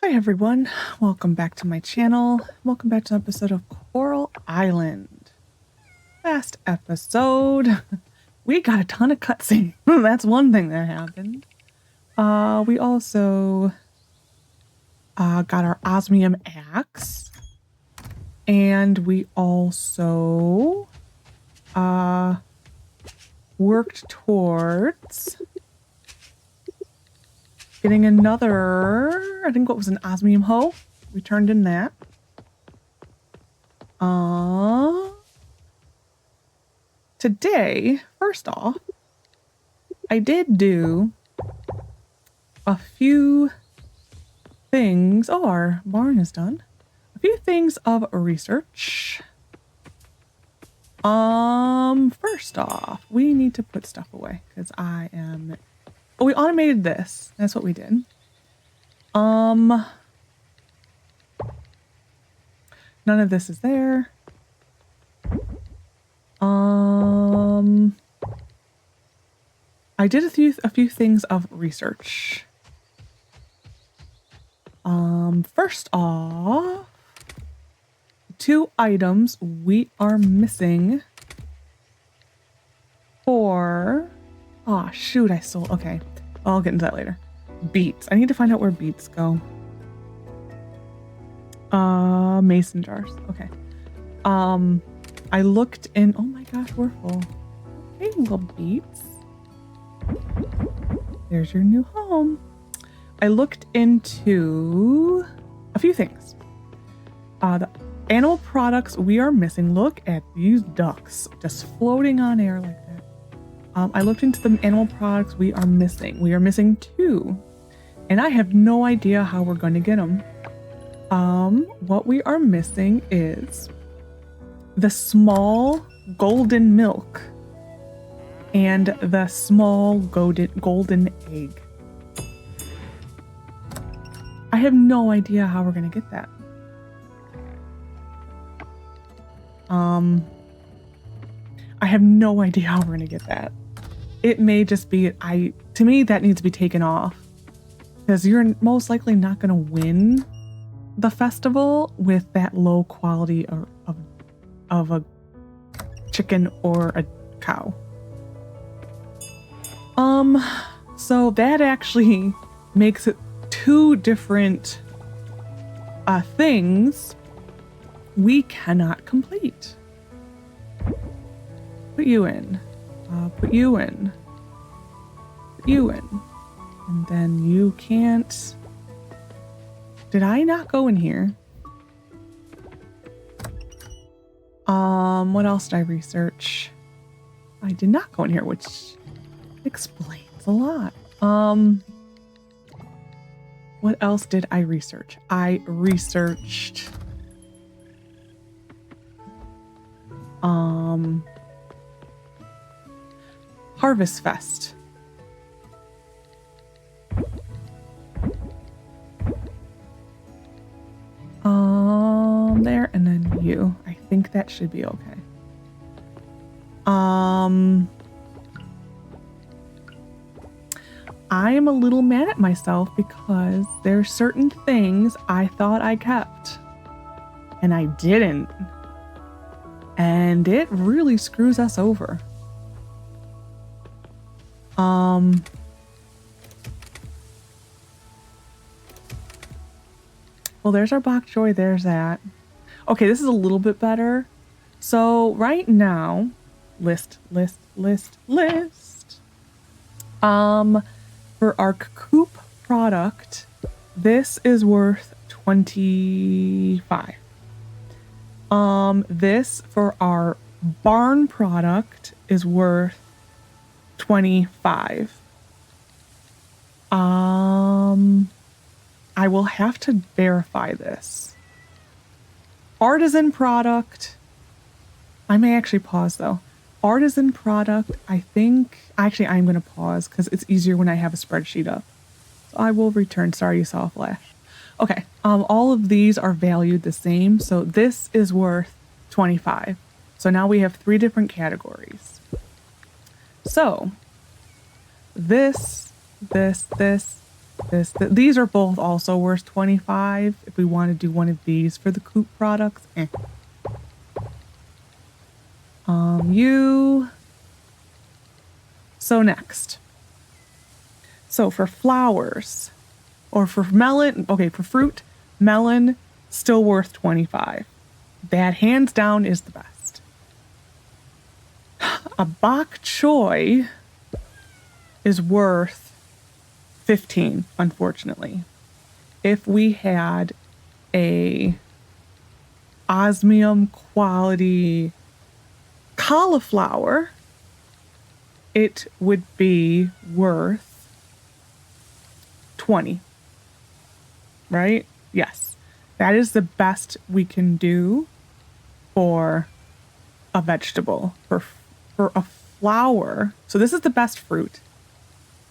Hi everyone, welcome back to my channel. Welcome back to an episode of Coral Island. Last episode, we got a ton of cutscenes. That's one thing that happened. We also got our Osmium axe. And we also worked towards getting another, I think what was an Osmium hoe. We turned in that. Today, first off, I did do a few things. Oh, our barn is done. A few things of research. First off, we need to put stuff away because oh, we automated this. That's what we did. None of this is there. I did a few things of research. First off, 2 items we are missing for... Oh, shoot, I sold... Okay, I'll get into that later. Beets. I need to find out where beets go. Mason jars. Okay. I looked in... Oh my gosh, we're full. Okay, little beets. There's your new home. I looked into a few things. The animal products we are missing. Look at these ducks just floating on air like that. I looked into the animal products we are missing. We are missing 2. And I have no idea how we're going to get them. What we are missing is the small golden milk and the small golden egg. I have no idea how we're going to get that. I have no idea how we're going to get that. It may just be, to me, that needs to be taken off. Because you're most likely not going to win the festival with that low quality of a chicken or a cow. So that actually makes it 2 different things we cannot complete. Put you in. Put you in. Put you in. And then you can't... Did I not go in here? What else did I research? I did not go in here, which explains a lot. What else did I research? I researched... Harvest Fest. There, and then you. I think that should be okay. I am a little mad at myself because there are certain things I thought I kept and I didn't. And it really screws us over. Well, there's our bok choy. There's that. Okay, this is a little bit better. So right now, list. For our coop product, this is worth 25. This for our barn product is worth 25. I will have to verify this. Artisan product, I may actually pause though. Artisan product, I think, actually I'm going to pause because it's easier when I have a spreadsheet up. So I will return. Sorry you saw a flash. Okay, all of these are valued the same. So this is worth 25. So now we have 3 different categories. So this, These are both also worth 25. If we want to do one of these for the coop products, you. So next. So for flowers, or for melon, okay, for fruit, melon, still worth 25. That hands down is the best. A bok choy is worth 15, unfortunately. If we had a osmium quality cauliflower, it would be worth 20. Right? Yes. That is the best we can do for a vegetable. For a flower, so this is the best fruit.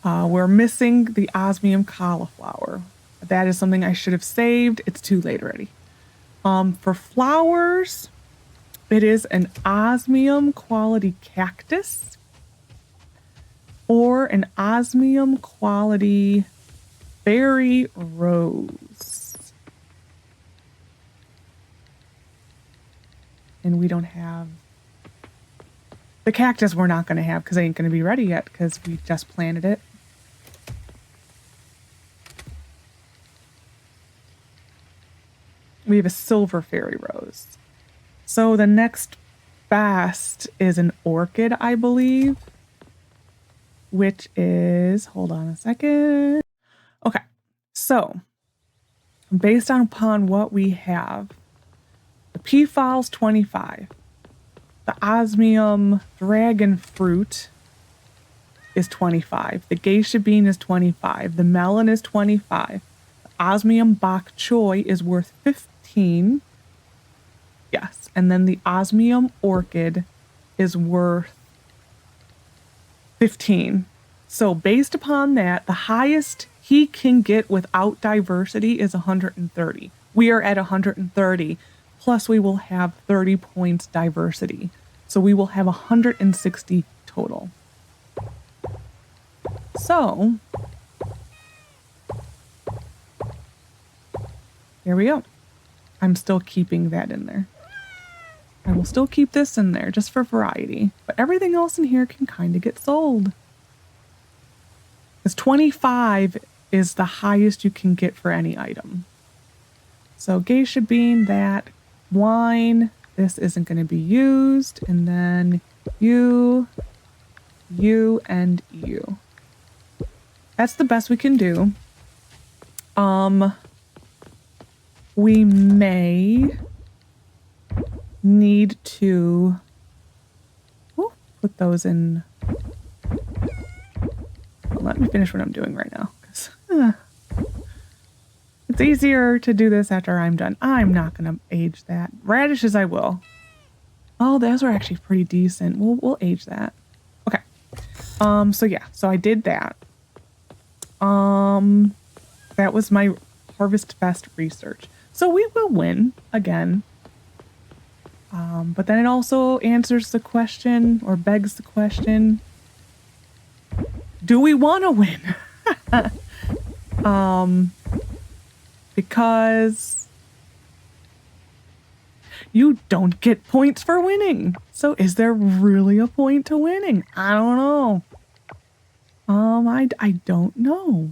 We're missing the osmium cauliflower. That is something I should have saved. It's too late already. For flowers, it is an osmium quality cactus or an osmium quality berry rose. And we don't have the cactus. We're not going to have because it ain't going to be ready yet because we just planted it. We have a silver fairy rose. So the next best is an orchid, I believe, which is, hold on a second. Okay, so based upon what we have, the peafowl's 25. The osmium dragon fruit is 25. The geisha bean is 25. The melon is 25. The osmium bok choy is worth 15. Yes, and then the osmium orchid is worth 15. So based upon that, the highest he can get without diversity is 130. We are at 130, plus we will have 30 points diversity. So we will have 160 total. So here we go. I'm still keeping that in there. I will still keep this in there just for variety, but everything else in here can kind of get sold. Because 25 is the highest you can get for any item. So geisha bean, that, wine, this isn't going to be used, and then you, and you. That's the best we can do. We may need to put those in. Let me finish what I'm doing right now, because it's easier to do this after I'm done. I'm not going to age that. Radishes I will. Oh, those are actually pretty decent. We'll age that. Okay. So yeah, so I did that. That was my Harvest Fest research. So we will win again. But then it also answers the question, or begs the question, do we want to win? Because you don't get points for winning. So is there really a point to winning? I don't know. I don't know.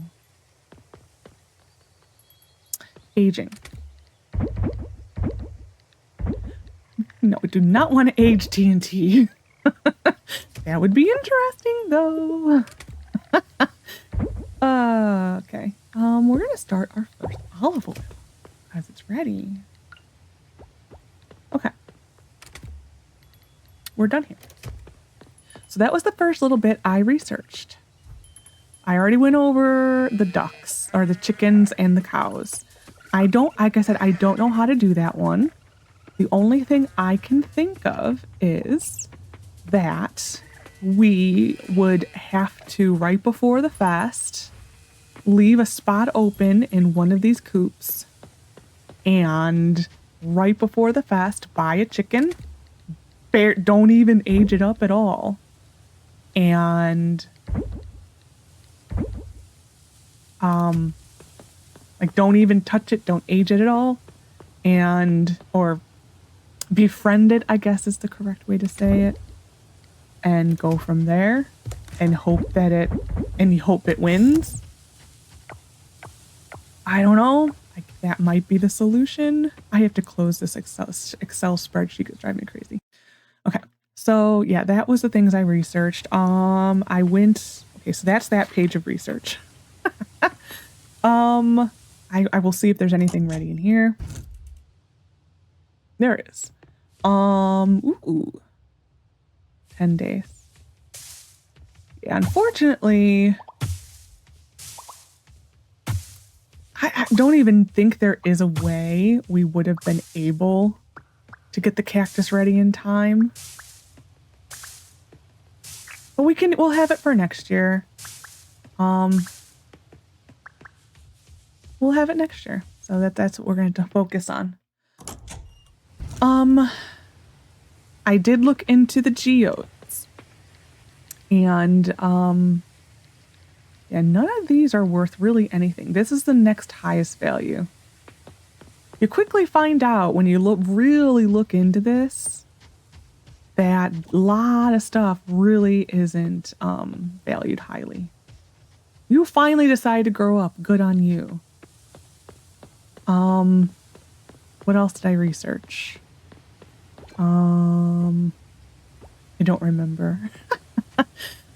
Aging. No, we do not want to age TNT. That would be interesting, though. Okay. We're gonna start our first olive oil as it's ready. Okay. We're done here. So that was the first little bit I researched. I already went over the ducks, or the chickens and the cows. Like I said, I don't know how to do that one. The only thing I can think of is that we would have to, right before the fest, leave a spot open in one of these coops, and right before the fest, buy a chicken. Don't even age it up at all. And Like, don't even touch it, don't age it at all, or befriend it, I guess is the correct way to say it, and go from there and hope it wins. I don't know. Like, that might be the solution. I have to close this Excel spreadsheet. It's driving me crazy. Okay. So yeah, that was the things I researched. Okay, so that's that page of research. I will see if there's anything ready in here. There it is. 10 days. Yeah, unfortunately, I don't even think there is a way we would have been able to get the cactus ready in time. But we'll have it for next year. We'll have it next year. So that's what we're going to focus on. I did look into the geodes. And yeah, none of these are worth really anything. This is the next highest value. You quickly find out when you really look into this that a lot of stuff really isn't valued highly. You finally decide to grow up. Good on you. What else did I research? I don't remember.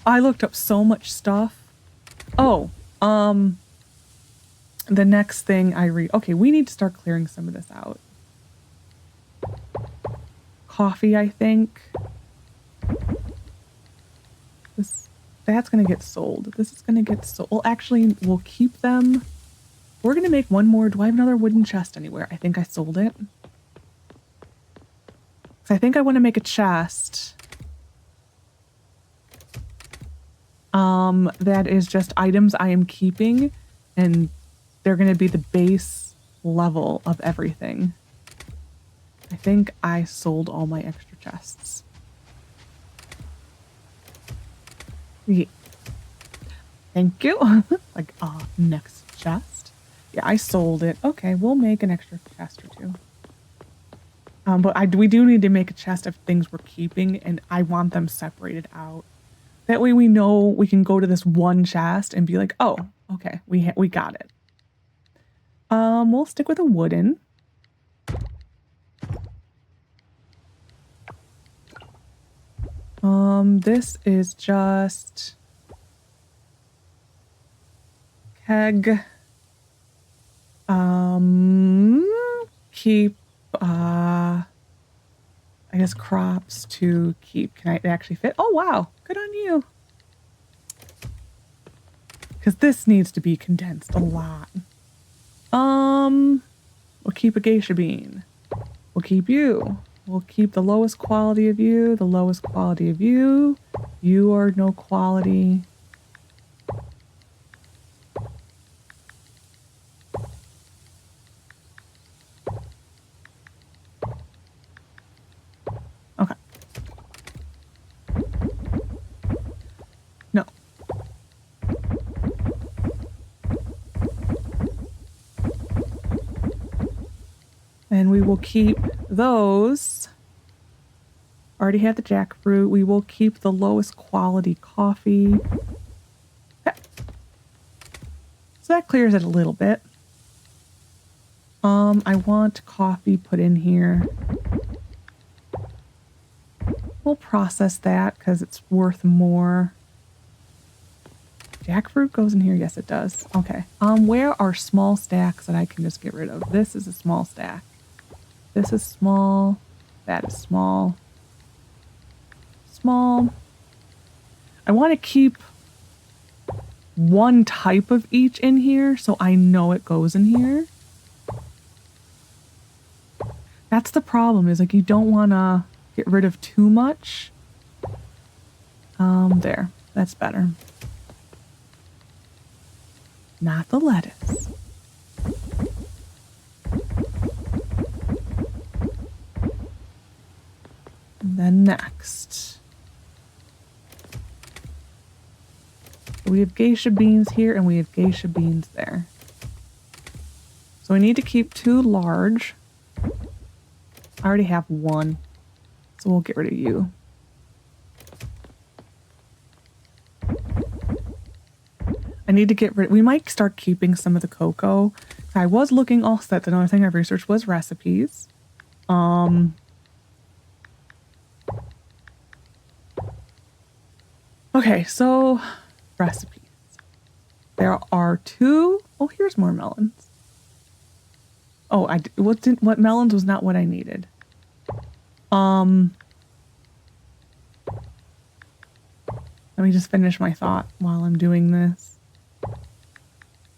I looked up so much stuff. Oh, the next thing okay, we need to start clearing some of this out. Coffee, I think. That's gonna get sold. This is gonna get sold. Well, actually, we'll keep them. We're gonna make one more. Do I have another wooden chest anywhere? I think I sold it. So I think I want to make a chest. That is just items I am keeping, and they're going to be the base level of everything. I think I sold all my extra chests. Yeah. Thank you. Like, next chest. Yeah, I sold it. Okay, we'll make an extra chest or two. But we do need to make a chest of things we're keeping, and I want them separated out. That way we know we can go to this one chest and be like, oh, okay, we got it. We'll stick with a wooden. This is just keg. Keep, I guess crops to keep. Can I actually fit? Oh, wow. Good on you. Because this needs to be condensed a lot. We'll keep a geisha bean. We'll keep you. We'll keep the lowest quality of you, the lowest quality of you. You are no quality. Okay. No. And we will keep those. Already have the jackfruit. We will keep the lowest quality coffee. Okay. So that clears it a little bit. I want coffee put in here. We'll process that because it's worth more. Jackfruit goes in here. Yes, it does. Okay. Where are small stacks that I can just get rid of? This is a small stack. This is small. That is small. Small. I want to keep one type of each in here so I know it goes in here. That's the problem, is like you don't want to get rid of too much. There. That's better. Not the lettuce. And then next. So we have geisha beans here and we have geisha beans there. So we need to keep 2 large. I already have 1. So we'll get rid of you. I need to get rid. We might start keeping some of the cocoa. I was looking also at another thing I've researched was recipes. Okay, so recipes. There are 2. Oh, here's more melons. Oh, what melons was not what I needed. Let me just finish my thought while I'm doing this.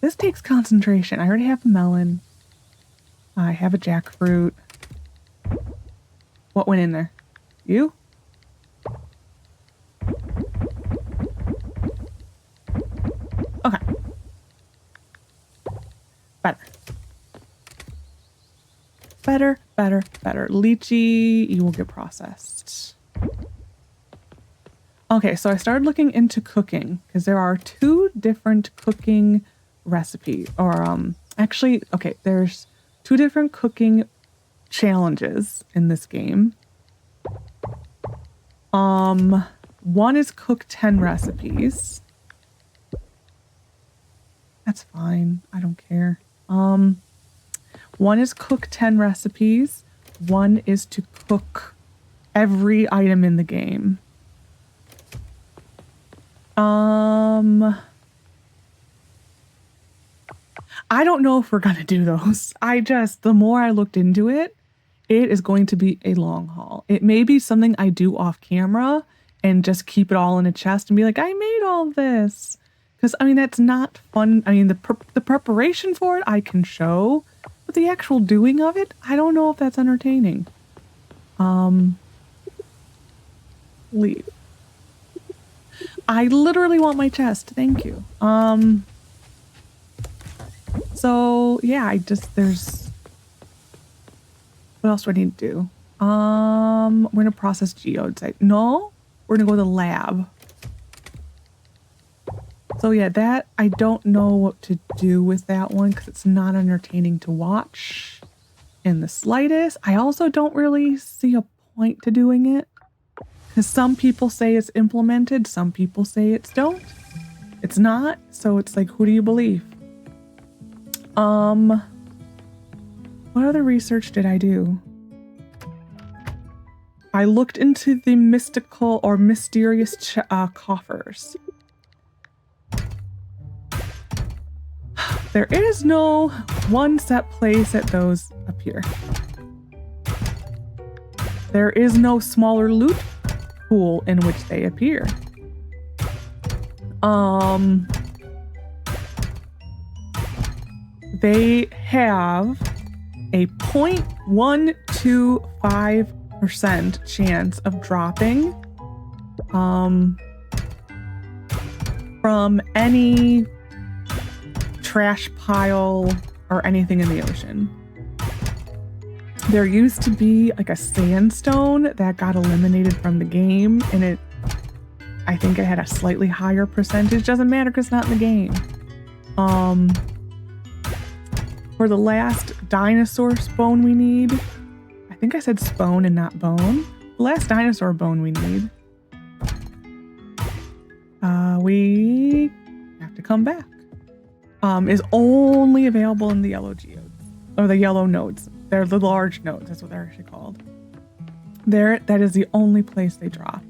This takes concentration. I already have a melon. I have a jackfruit. What went in there? You? Okay. Better. Better, better, better. Lychee, you will get processed. Okay, so I started looking into cooking because there are 2 different cooking recipes, or actually, okay, there's 2 different cooking challenges in this game. One is cook 10 recipes. That's fine. I don't care. One is cook 10 recipes. One is to cook every item in the game. I don't know if we're gonna do those. The more I looked into it, it is going to be a long haul. It may be something I do off camera and just keep it all in a chest and be like, I made all this. Because, I mean, that's not fun. I mean, the preparation for it, I can show. But the actual doing of it, I don't know if that's entertaining. Leave. I literally want my chest. Thank you. So, yeah, there's... What else do I need to do? We're going to process geodes. No, we're going to go to the lab. So yeah, that, I don't know what to do with that one because it's not entertaining to watch in the slightest. I also don't really see a point to doing it because some people say it's implemented, some people say it's it's not. So it's like, who do you believe? What other research did I do? I looked into the mystical or mysterious coffers. There is no one set place that those appear. There is no smaller loot pool in which they appear. They have a 0.125% chance of dropping from any trash pile or anything in the ocean. There used to be like a sandstone that got eliminated from the game, and I think it had a slightly higher percentage. Doesn't matter because it's not in the game. For the last dinosaur bone we need, I think I said spone and not bone. The last dinosaur bone we need, we have to come back. Is only available in the yellow geodes, or the yellow nodes. They're the large nodes. That's what they're actually called. That is the only place they drop.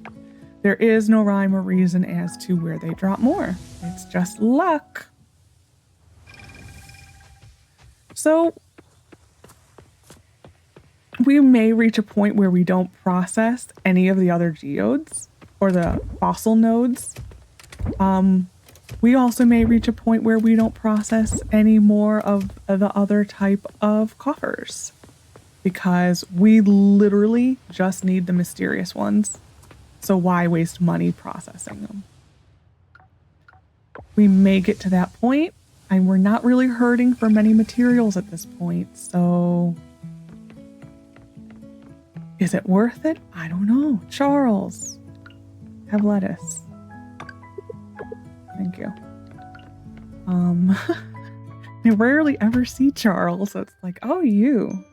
There is no rhyme or reason as to where they drop more. It's just luck. So we may reach a point where we don't process any of the other geodes or the fossil nodes. We also may reach a point where we don't process any more of the other type of coffers because we literally just need the mysterious ones. So why waste money processing them? We may get to that point, and we're not really hurting for many materials at this point. So is it worth it? I don't know. Charles, have lettuce. Thank you. I rarely ever see Charles, so it's like, oh, you.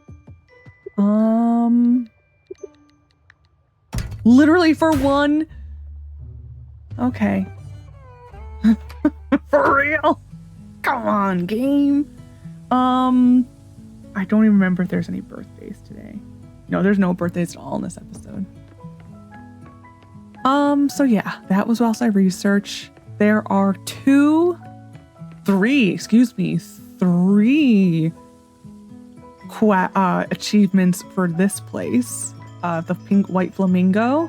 Literally for one. Okay. For real? Come on, game. I don't even remember if there's any birthdays today. No, there's no birthdays at all in this episode. So yeah, that was whilst I research. There are three achievements for this place. The pink white flamingo,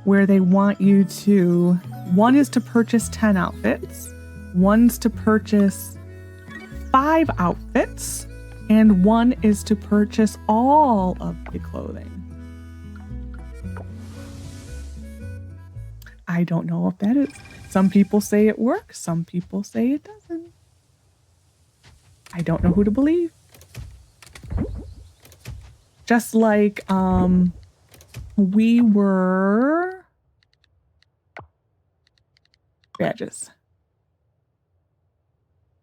where they want you to, one is to purchase 10 outfits, one's to purchase 5 outfits, and one is to purchase all of the clothing. I don't know if that is. Some people say it works, some people say it doesn't. I don't know who to believe. Just like we were badges.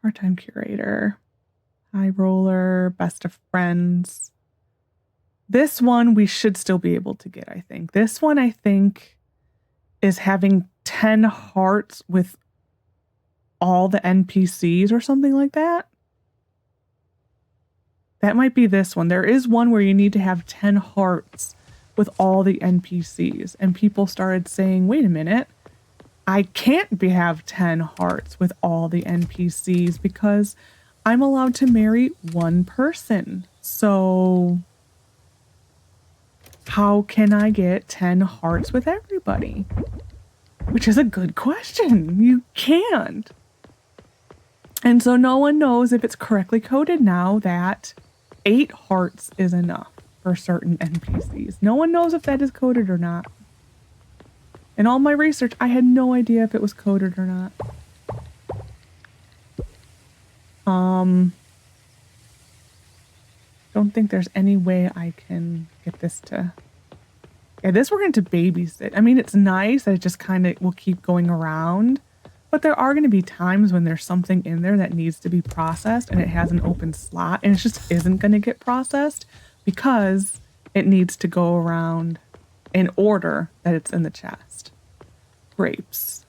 Part-time curator, high roller, best of friends. This one we should still be able to get, I think. This one I think is having 10 hearts with all the NPCs or something like that. That might be this one. There is one where you need to have 10 hearts with all the NPCs. And people started saying, wait a minute, I can't have 10 hearts with all the NPCs because I'm allowed to marry one person. So how can I get 10 hearts with everybody? Which is a good question. You can't. And so no one knows if it's correctly coded now that 8 hearts is enough for certain NPCs. No one knows if that is coded or not. In all my research, I had no idea if it was coded or not. Don't think there's any way I can get this to... Yeah, this we're going to babysit. I mean, it's nice that it just kind of will keep going around. But there are going to be times when there's something in there that needs to be processed and it has an open slot and it just isn't going to get processed because it needs to go around in order that it's in the chest. Grapes.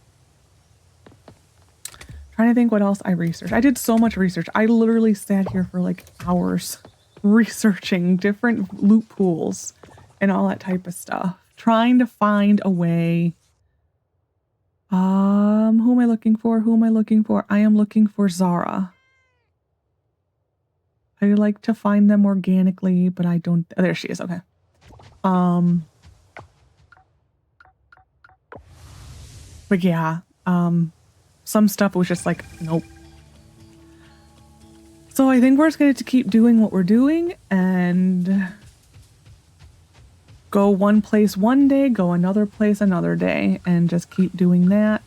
Trying to think what else I researched. I did so much research. I literally sat here for like hours researching different loot pools and all that type of stuff. Trying to find a way. Who am I looking for? Who am I looking for? I am looking for Zara. I like to find them organically, but I don't. Oh, there she is. Okay. But yeah, some stuff was just like, nope. So I think we're just going to keep doing what we're doing and go one place one day, go another place another day, and just keep doing that.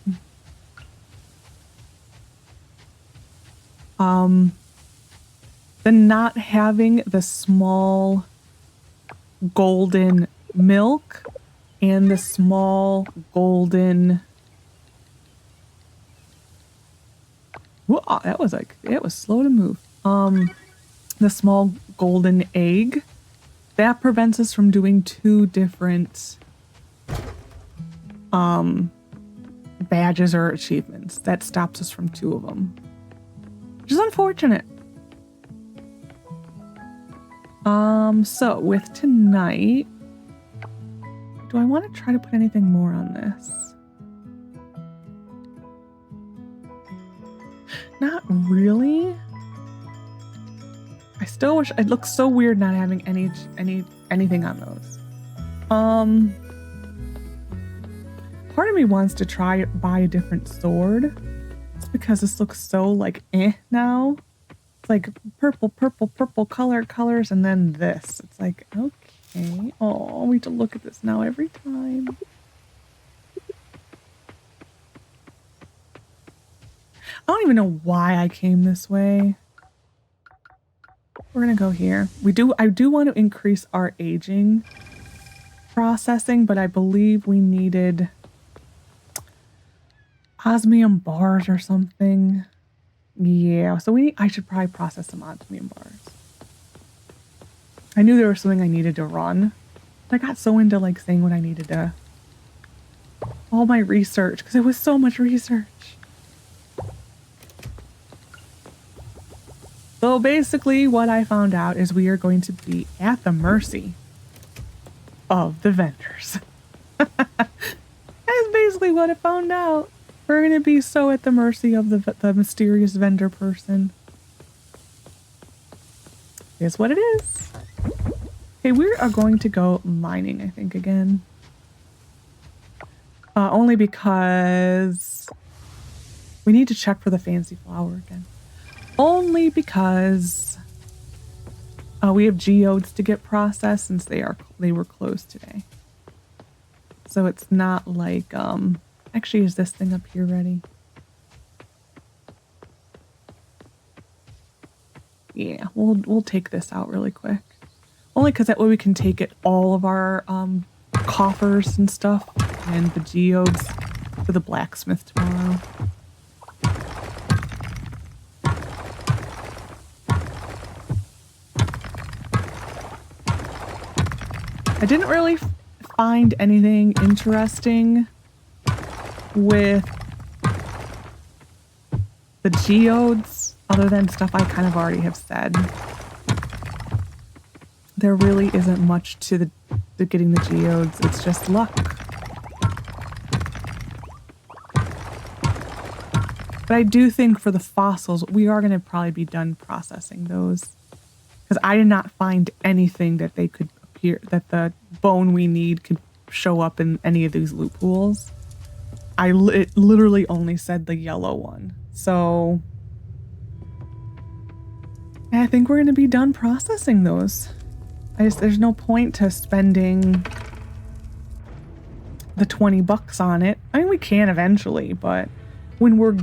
The not having the small golden milk and the small golden... Whoa, that was like, it was slow to move. The small golden egg, that prevents us from doing 2 different badges or achievements. That stops us from 2 of them, which is unfortunate. So with tonight, do I want to try to put anything more on this? Not really. I still wish it looks so weird not having anything on those. Part of me wants to try buy a different sword. It's because this looks so like now. It's like purple colors, and then this. It's like, okay. Oh, we have to look at this now every time. I don't even know why I came this way. We're gonna go here. I do want to increase our aging processing, but I believe we needed Osmium bars or something. Yeah, so I should probably process some osmium bars. I knew there was something I needed to run. I got so into like saying what I needed to. All my research, because it was so much research. So basically what I found out is we are going to be at the mercy of the vendors. That's basically what I found out. We're going to be so at the mercy of the mysterious vendor person. Is what it is. Okay, we are going to go mining, I think, again. Only because we need to check for the fancy flower again. Only because we have geodes to get processed since they were closed today. So it's not like actually, is this thing up here ready? Yeah, we'll take this out really quick. Only because that way we can take it all of our coffers and stuff and the geodes to the blacksmith tomorrow. I didn't really find anything interesting with the geodes other than stuff I kind of already have said. There really isn't much to getting the geodes. It's just luck. But I do think for the fossils, we are going to probably be done processing those. Because I did not find anything that they could appear, that the bone we need could show up in any of these loot pools. It literally only said the yellow one. So I think we're going to be done processing those. There's no point to spending the $20 on it. I mean, we can eventually, but when we're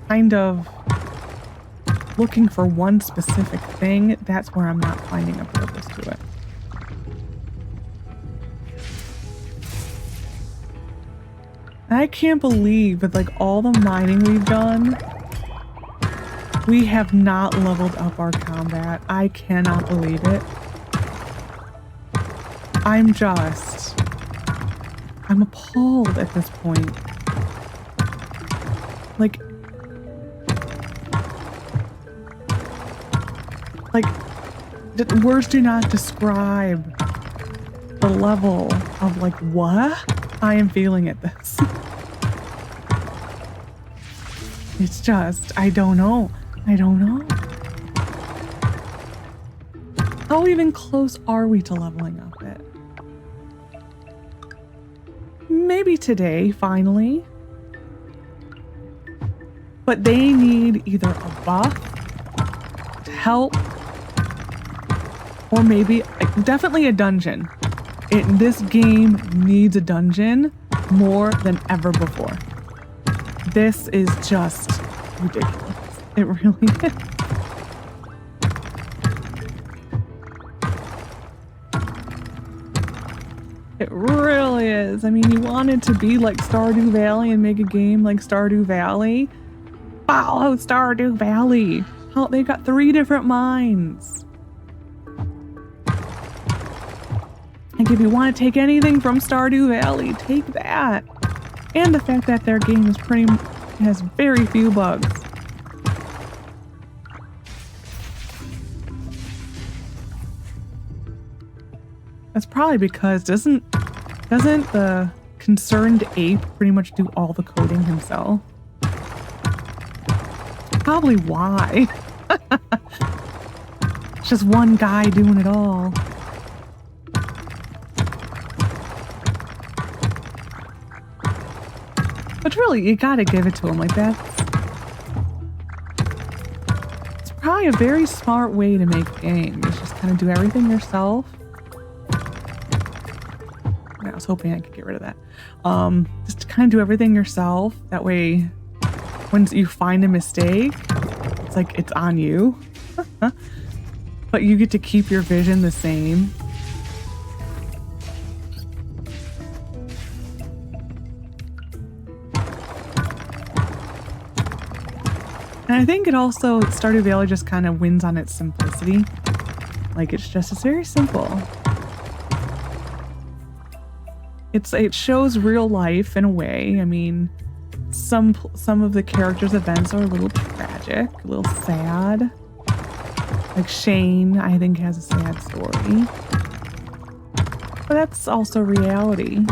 kind of looking for one specific thing, that's where I'm not finding a purpose to it. I can't believe with like all the mining we've done, we have not leveled up our combat. I cannot believe it. I'm appalled at this point. Like the words do not describe the level of like what I am feeling at this. It's just, I don't know. How even close are we to leveling up it? Maybe today, finally. But they need either a buff to help, or maybe, definitely a dungeon. This game needs a dungeon more than ever before. This is just ridiculous. It really is. It really is. I mean, you want it to be like Stardew Valley and make a game like Stardew Valley? Follow Stardew Valley. Oh, they've got 3 different mines. Like, if you want to take anything from Stardew Valley, take that. And the fact that their game is has very few bugs. That's probably because doesn't the concerned ape pretty much do all the coding himself? Probably why. It's just one guy doing it all. But really, you gotta give it to him like that. It's probably a very smart way to make a game. Is just kind of do everything yourself. I was hoping I could get rid of that. Just kind of do everything yourself. That way, when you find a mistake, it's like it's on you. But you get to keep your vision the same. I think it also, Stardew Valley just kind of wins on its simplicity. Like, it's very simple. It shows real life in a way. I mean, some of the characters' events are a little tragic, a little sad. Like Shane, I think, has a sad story. But that's also reality.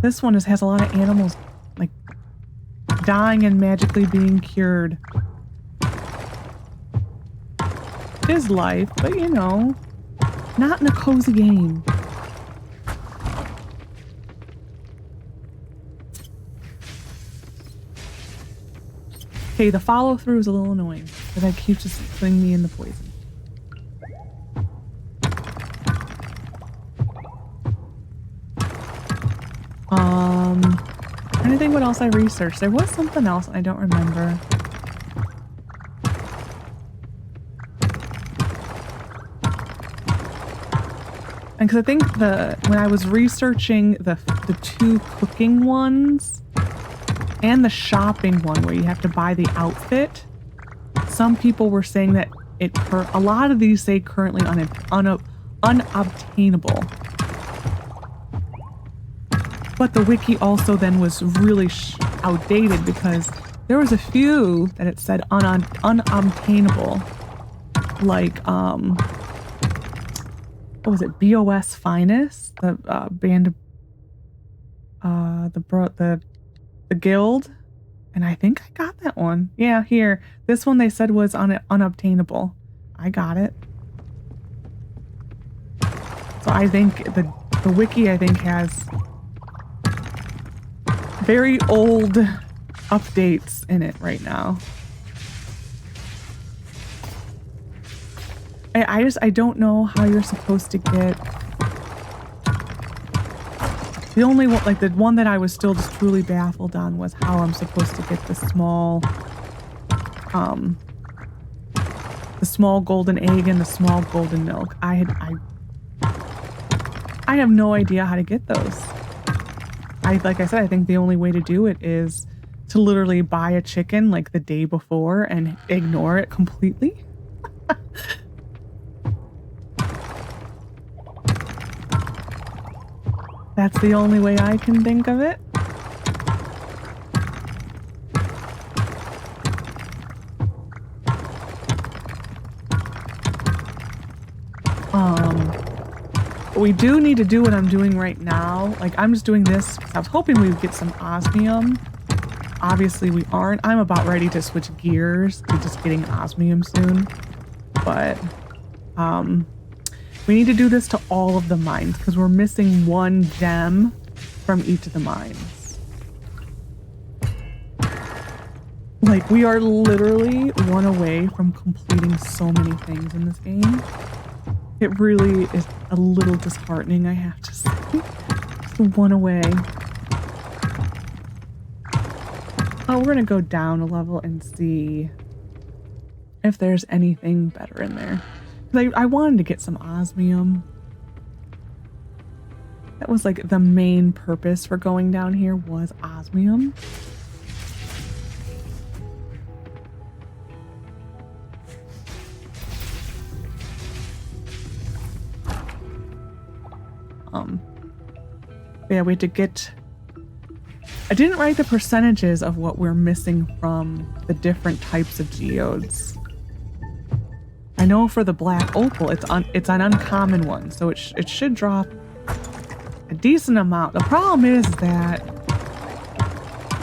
This one has a lot of animals, like, dying and magically being cured. It is life, but you know, not in a cozy game. Okay, the follow through is a little annoying because I keep just putting me in the poison. Anything what else I researched? There was something else I don't remember. And because I think when I was researching the two cooking ones and the shopping one where you have to buy the outfit, some people were saying that a lot of these say currently unobtainable. But the wiki also then was really outdated because there was a few that it said unobtainable, like what was it? BOS Finest, the band, the guild, and I think I got that one. Yeah, here. This one they said was unobtainable. I got it. So I think the wiki I think has very old updates in it right now. I don't know how you're supposed to get the only one, like the one that I was still just truly baffled on was how I'm supposed to get the small golden egg and the small golden milk. I have no idea how to get those. Like I said, I think the only way to do it is to literally buy a chicken like the day before and ignore it completely. That's the only way I can think of it. We do need to do what I'm doing right now. Like, I'm just doing this because I was hoping we would get some osmium. Obviously, we aren't. I'm about ready to switch gears to just getting osmium soon. But, we need to do this to all of the mines because we're missing one gem from each of the mines. Like, we are literally one away from completing so many things in this game. It really is a little disheartening, I have to say. Just one away. Oh, we're gonna go down a level and see if there's anything better in there. I wanted to get some osmium. That was like the main purpose for going down here was osmium. Yeah, we had to get... I didn't write the percentages of what we're missing from the different types of geodes. I know for the black opal, it's an uncommon one, so it should drop a decent amount. The problem is that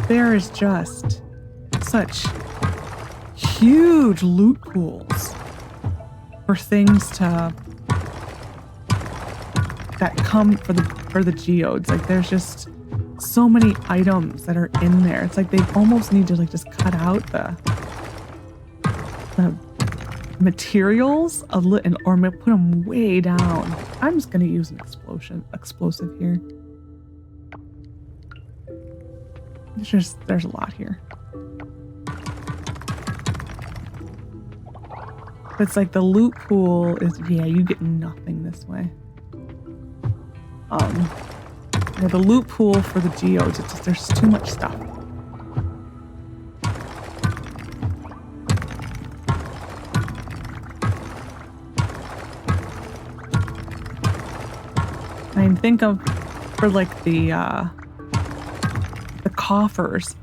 there is just such huge loot pools for things that come for the geodes. Like, there's just so many items that are in there. It's like they almost need to like just cut out the materials or put them way down. I'm just gonna use an explosive here. There's a lot here. It's like the loot pool is, yeah, you get nothing this way. Yeah, the loot pool for the geodes, it's just, there's too much stuff. And think of, for like the coffers,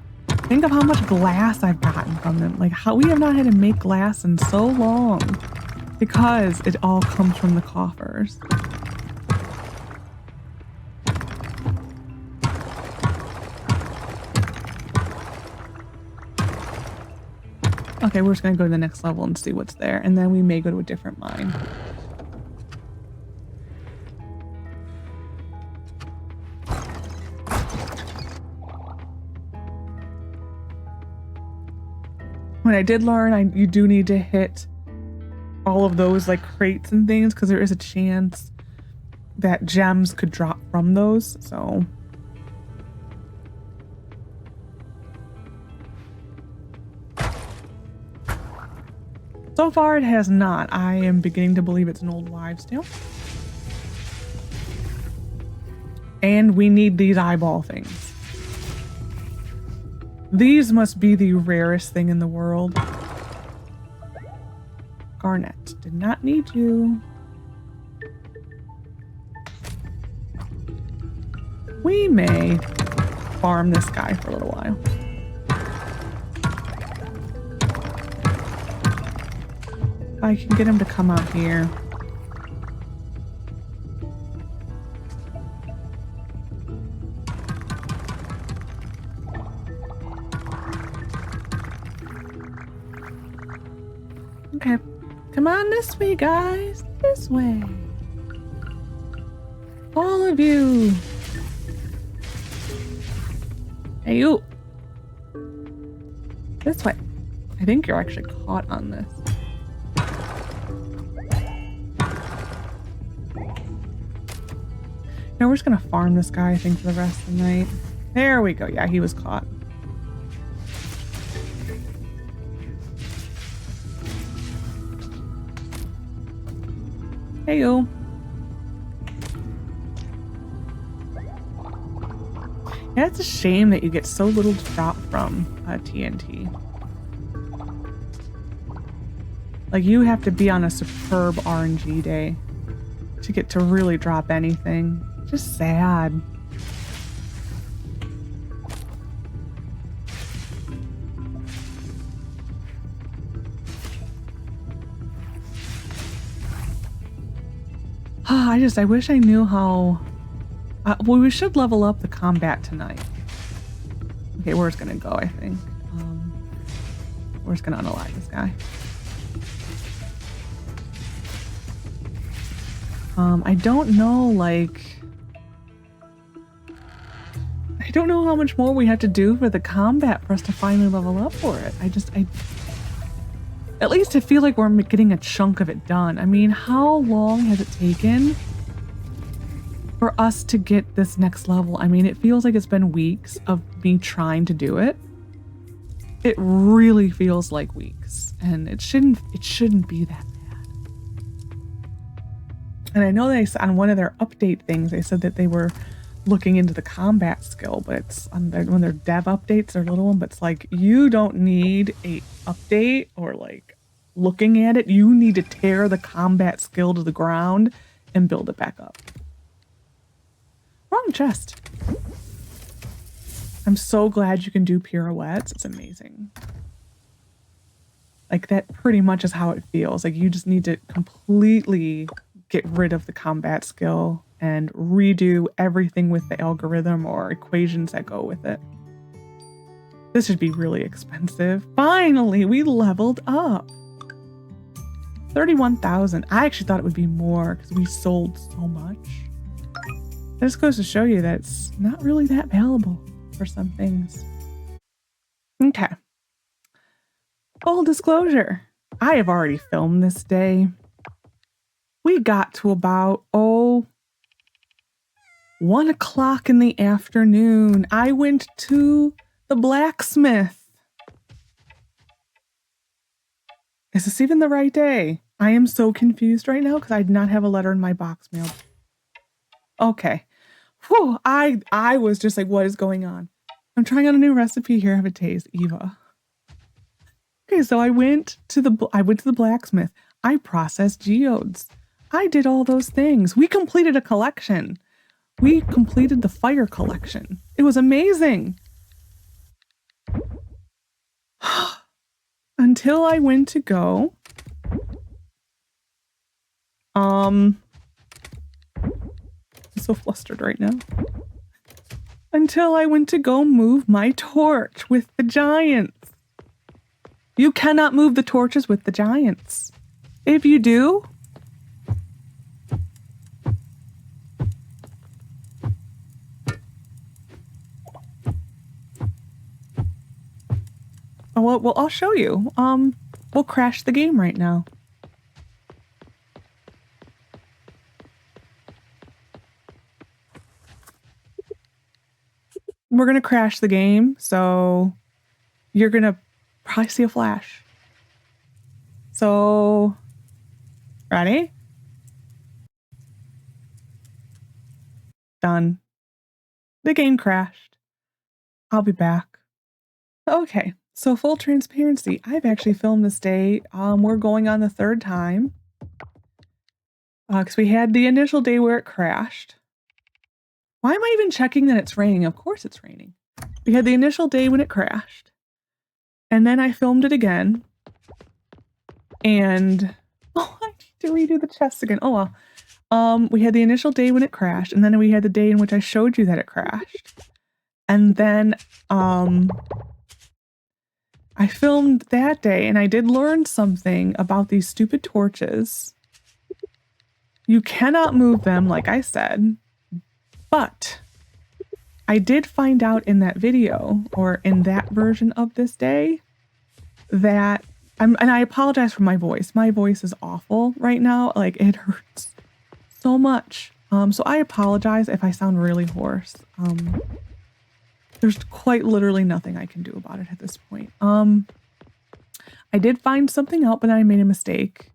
think of how much glass I've gotten from them. Like how we have not had to make glass in so long because it all comes from the coffers. Okay, we're just gonna go to the next level and see what's there, and then we may go to a different mine. When I did learn, you do need to hit all of those like crates and things because there is a chance that gems could drop from those, so. So far it has not. I am beginning to believe it's an old wives' tale. And we need these eyeball things. These must be the rarest thing in the world. Garnet, did not need you. We may farm this guy for a little while. If I can get him to come out here. Okay, come on this way, guys. This way. All of you. Hey, you. This way. I think you're actually caught on this. Now we're just gonna farm this guy, I think, for the rest of the night. There we go. Yeah, he was caught. Hey, you. Yeah, it's a shame that you get so little to drop from TNT. Like, you have to be on a superb RNG day to get to really drop anything. Just sad. I wish I knew how. Well, we should level up the combat tonight. Okay, we're just gonna go, I think. We're just gonna unalive this guy. I don't know, like... I don't know how much more we have to do for the combat for us to finally level up for it. At least I feel like we're getting a chunk of it done. I mean, how long has it taken for us to get this next level? I mean, it feels like it's been weeks of me trying to do it. It really feels like weeks, and it shouldn't be that bad. And I know they on one of their update things, they said that they were looking into the combat skill, but it's on when their dev updates, their little one, but it's like, you don't need a update or like looking at it. You need to tear the combat skill to the ground and build it back up. Wrong chest. I'm so glad you can do pirouettes. It's amazing. Like, that pretty much is how it feels. Like, you just need to completely get rid of the combat skill and redo everything with the algorithm or equations that go with it. This should be really expensive. Finally, we leveled up. 31,000. I actually thought it would be more because we sold so much. This goes to show you that it's not really that valuable for some things. Okay. Full disclosure, I have already filmed this day. We got to about, 1 o'clock in the afternoon. I went to the blacksmith. Is this even the right day? I am so confused right now because I did not have a letter in my box mailed. Okay. Whew, I was just like, what is going on? I'm trying out a new recipe here. Have a taste, Eva. Okay, so I went to the blacksmith. I processed geodes. I did all those things. We completed a collection. we completed the fire collection. It was amazing. Until I went to go. I'm so flustered right now. Until I went to go move my torch with the giants. You cannot move the torches with the giants. If you do, oh, well, I'll show you. We'll crash the game right now. We're gonna crash the game, so you're gonna probably see a flash. So, ready? Done. The game crashed. I'll be back. Okay, so full transparency. I've actually filmed this day. We're going on the third time. Because we had the initial day where it crashed. Why am I even checking that it's raining? Of course it's raining. We had the initial day when it crashed. And then I filmed it again. And, oh, I need to redo the chest again. Oh, well. We had the initial day when it crashed. And then we had the day in which I showed you that it crashed. And then, I filmed that day and I did learn something about these stupid torches. You cannot move them, like I said. But I did find out in that video, or in that version of this day, that and I apologize for my voice. My voice is awful right now. Like, it hurts so much. So I apologize if I sound really hoarse. There's quite literally nothing I can do about it at this point. I did find something out, but I made a mistake.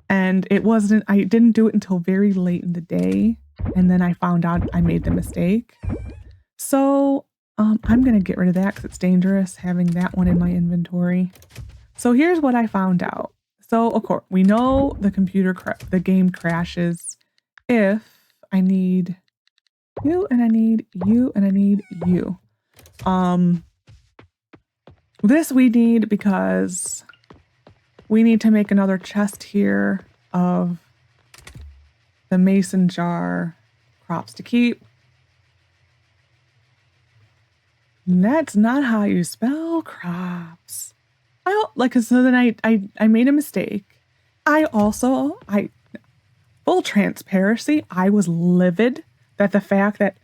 And I didn't do it until very late in the day. And then I found out I made the mistake. So I'm going to get rid of that because it's dangerous having that one in my inventory. So here's what I found out. So of course, we know the game crashes if I need you and I need you and I need you. This we need because we need to make another chest here of the mason jar crops to keep. And that's not how you spell crops. So then I made a mistake. Full transparency, I was livid that the fact that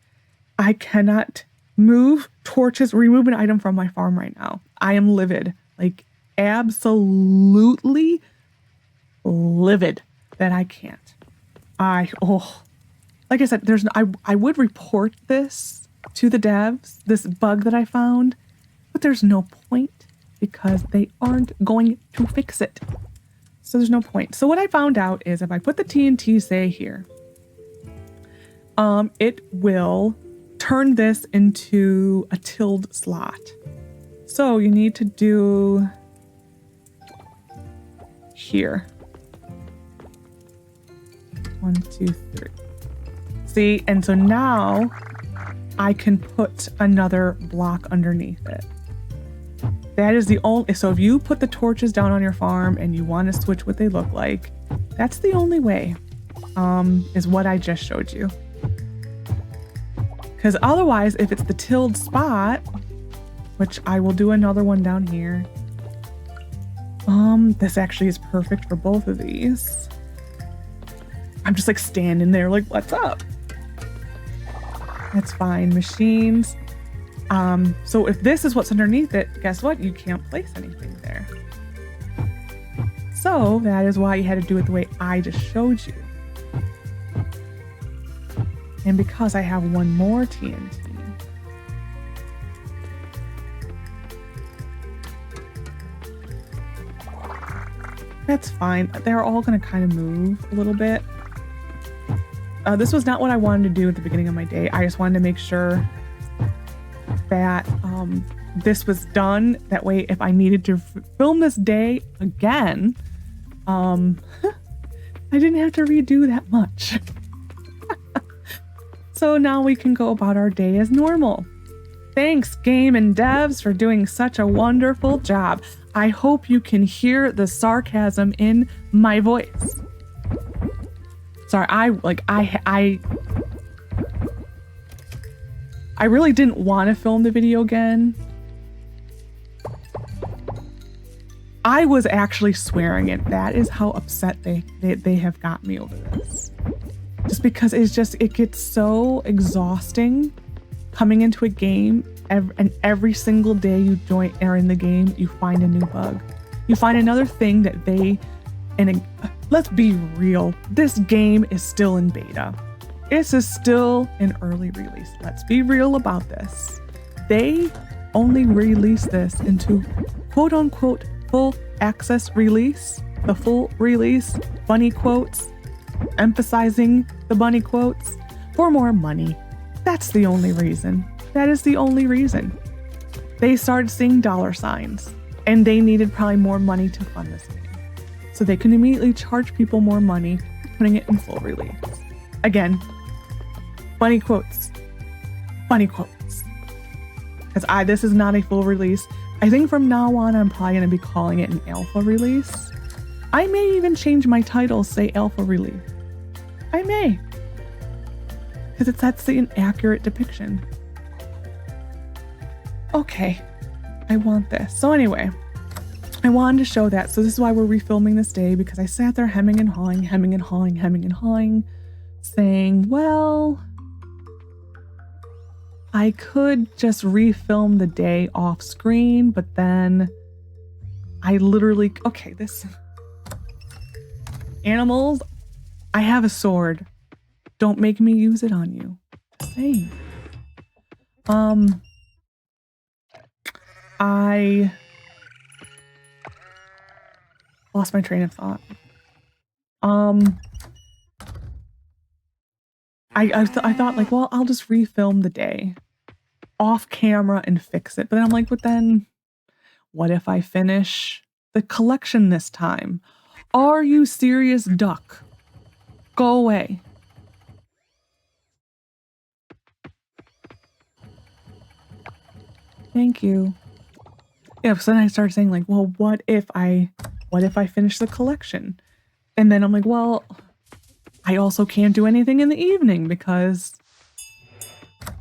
I cannot move torches, remove an item from my farm right now. I am livid, like absolutely livid that I can't. Like I said, I would report this to the devs, this bug that I found, but there's no point because they aren't going to fix it. So there's no point. So what I found out is if I put the TNT, say here, it will turn this into a tilde slot. So you need to do here. 1, 2, 3. See, and so now I can put another block underneath it. That is the only, so if you put the torches down on your farm and you want to switch what they look like, that's the only way, is what I just showed you. Because otherwise, if it's the tilde spot, which I will do another one down here, this actually is perfect for both of these. I'm just like standing there like, what's up? That's fine. Machines. So if this is what's underneath it, guess what? You can't place anything there. So that is why you had to do it the way I just showed you. And because I have one more TNT, that's fine. They're all going to kind of move a little bit. This was not what I wanted to do at the beginning of my day. I just wanted to make sure that this was done. That way, if I needed to film this day again, I didn't have to redo that much. so now we can go about our day as normal. Thanks, game and devs, for doing such a wonderful job. I hope you can hear the sarcasm in my voice. Sorry, I really didn't want to film the video again. I was actually swearing it. That is how upset they have got me over this. Just because it gets so exhausting coming into a game, and every single day you are in the game, you find a new bug. You find another thing that let's be real, this game is still in beta. This is still an early release. Let's be real about this. They only released this into quote unquote full access release, the full release, bunny quotes, emphasizing the bunny quotes, for more money. That's the only reason. That is the only reason. They started seeing dollar signs, and they needed probably more money to fund this game. So they can immediately charge people more money for putting it in full release. Again, bunny quotes. Bunny quotes. Because this is not a full release. I think from now on, I'm probably going to be calling it an alpha release. I may even change my title, say alpha release. I may. Because that's the inaccurate depiction. Okay. I want this. So anyway, I wanted to show that. So this is why we're refilming this day, because I sat there hemming and hawing, saying, well, I could just refilm the day off screen, but then I literally, okay, this animals, I have a sword. Don't make me use it on you. Just saying. I lost my train of thought. I thought like, well, I'll just refilm the day off camera and fix it. But then I'm like, but then what if I finish the collection this time? Are you serious, duck? Go away. Thank you. Yeah, so then I started saying like, well, what if I finish the collection? And then I'm like, well, I also can't do anything in the evening because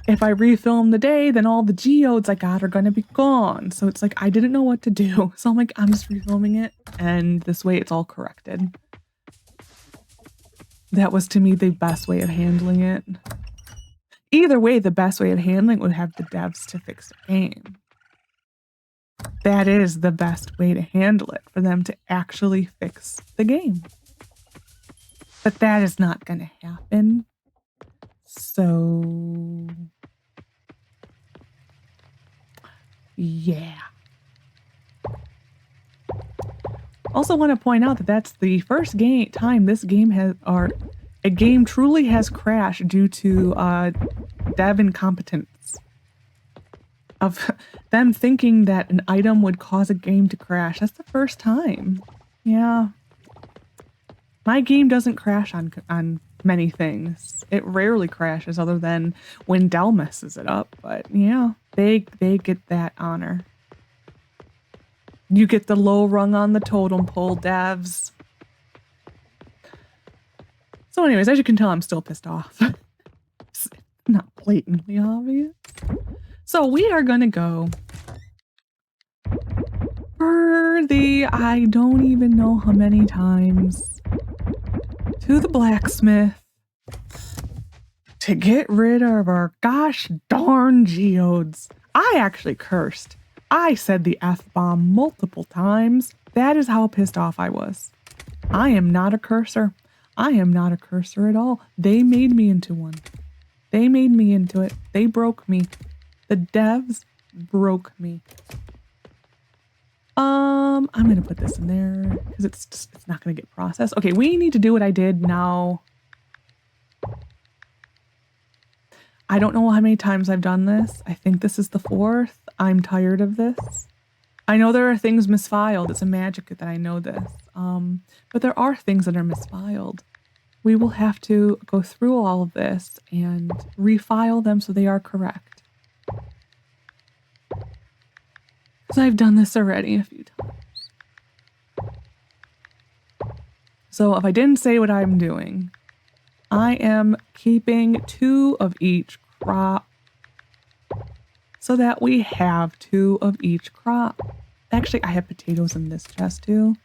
if I refilm the day, then all the geodes I got are going to be gone. So it's like, I didn't know what to do. So I'm like, I'm just refilming it. And this way it's all corrected. That was to me the best way of handling it. Either way, the best way of handling it would have the devs to fix the game. That is the best way to handle it, for them to actually fix the game. But that is not going to happen. So, yeah. Also want to point out that that's the first time this game has, or a game truly has crashed due to dev incompetence. Of them thinking that an item would cause a game to crash. That's the first time. Yeah. My game doesn't crash on many things. It rarely crashes other than when Dell messes it up. But yeah, they get that honor. You get the low rung on the totem pole, devs. So anyways, as you can tell, I'm still pissed off. It's not blatantly obvious. So we are gonna go for the, I don't even know how many times, to the blacksmith to get rid of our gosh darn geodes. I actually cursed. I said the F-bomb multiple times. That is how pissed off I was. I am not a cursor. I am not a cursor at all. They made me into one. They made me into it. They broke me. The devs broke me. I'm gonna put this in there because it's not gonna get processed. Okay, we need to do what I did now. I don't know how many times I've done this. I think this is the 4th. I'm tired of this. I know there are things misfiled. It's a magic that I know this. But there are things that are misfiled. we will have to go through all of this and refile them so they are correct. Because I've done this already a few times. So if I didn't say what I'm doing, I am keeping 2 of each crop so that we have 2 of each crop. Actually, I have potatoes in this chest too.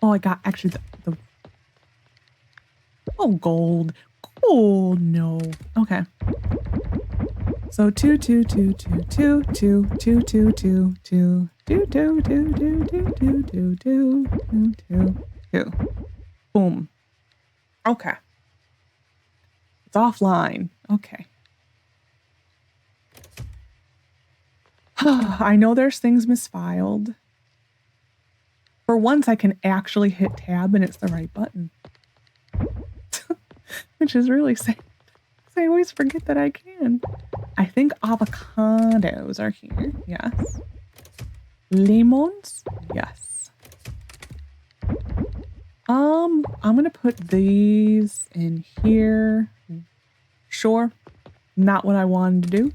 Oh, I got actually the oh, gold. Gold, no. Okay. So 2, 2, 2, 2, 2, 2, 2, 2, 2, 2, 2, 2, 2, 2, 2, 2, 2, 2, 2, 2. Boom. Okay. It's offline. Okay. I know there's things misfiled. For once, I can actually hit tab and it's the right button. Which is really sad. I always forget that I can. I think avocados are here. Yes. Lemons? Yes. I'm gonna put these in here. Sure. Not what I wanted to do.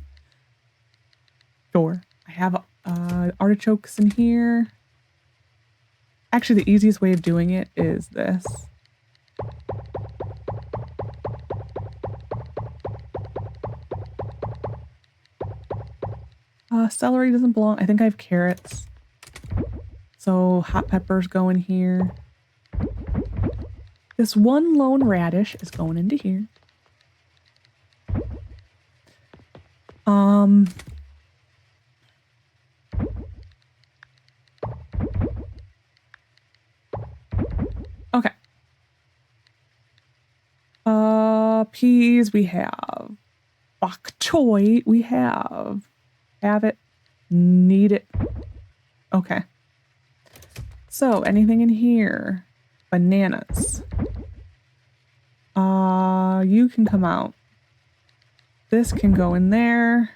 Sure. I have artichokes in here. Actually, the easiest way of doing it is this. Celery doesn't belong. I think I have carrots. So hot peppers go in here. This one lone radish is going into here. Okay. Peas we have. Bok choy we have. Have it. Need it. Okay. So anything in here? Bananas. You can come out. This can go in there.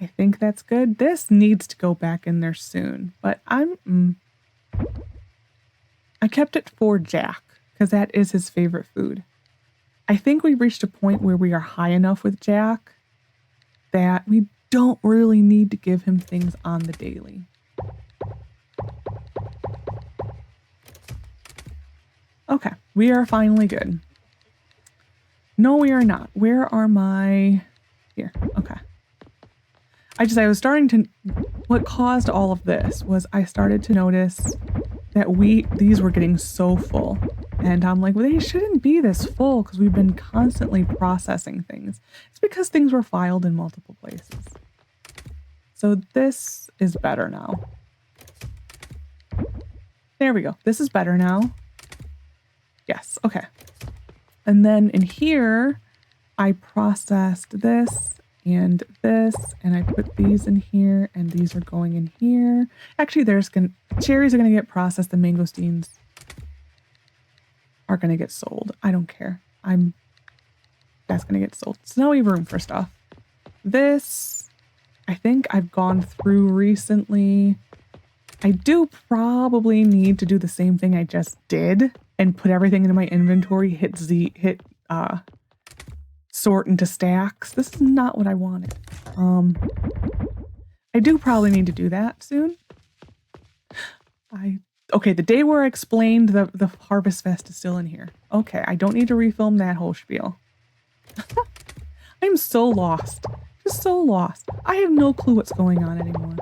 I think that's good. This needs to go back in there soon, but I kept it for Jack because that is his favorite food. I think we reached a point where we are high enough with Jack that we don't really need to give him things on the daily. Okay, we are finally good. No, we are not. Where are my... Here, okay. I was starting to... What caused all of this was I started to notice that these were getting so full. And I'm like, well, they shouldn't be this full because we've been constantly processing things. It's because things were filed in multiple places. So this is better now. There we go. This is better now. Yes, okay. And then in here, I processed this, and I put these in here, and these are going in here. Actually, cherries are gonna get processed, the mangosteens are gonna get sold. I don't care. That's gonna get sold. So now we have room for stuff. This, I think I've gone through recently. I do probably need to do the same thing I just did and put everything into my inventory, hit sort into stacks. This is not what I wanted. I do probably need to do that soon. Okay, the day where I explained the Harvest Fest is still in here. Okay, I don't need to refilm that whole spiel. I'm so lost. Just so lost. I have no clue what's going on anymore.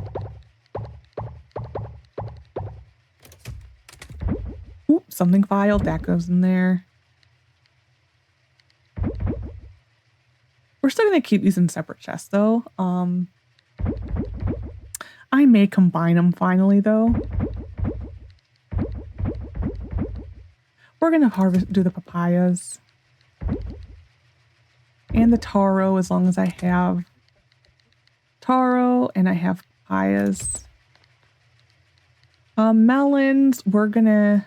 Oop, something filed. That goes in there. We're still going to keep these in separate chests, though. I may combine them finally, though. We're going to do the papayas. And the taro, as long as I have taro and I have papayas. Melons, we're going to...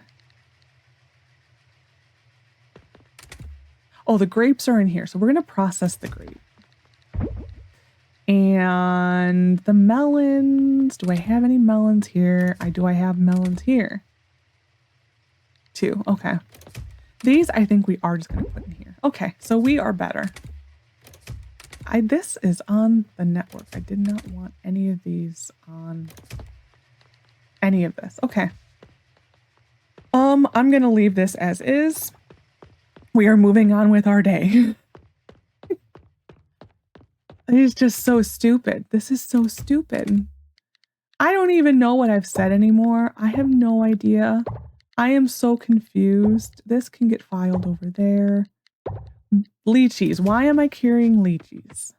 Oh, the grapes are in here, so we're going to process the grape. And the melons, do I have any melons here? Do I have melons here? 2, okay. These, I think we are just going to put in here. Okay, so we are better. This is on the network. I did not want any of these on any of this. Okay. I'm going to leave this as is. We are moving on with our day. It's just so stupid. This is so stupid. I don't even know what I've said anymore. I have no idea. I am so confused. This can get filed over there. Lychees. Why am I carrying lychees?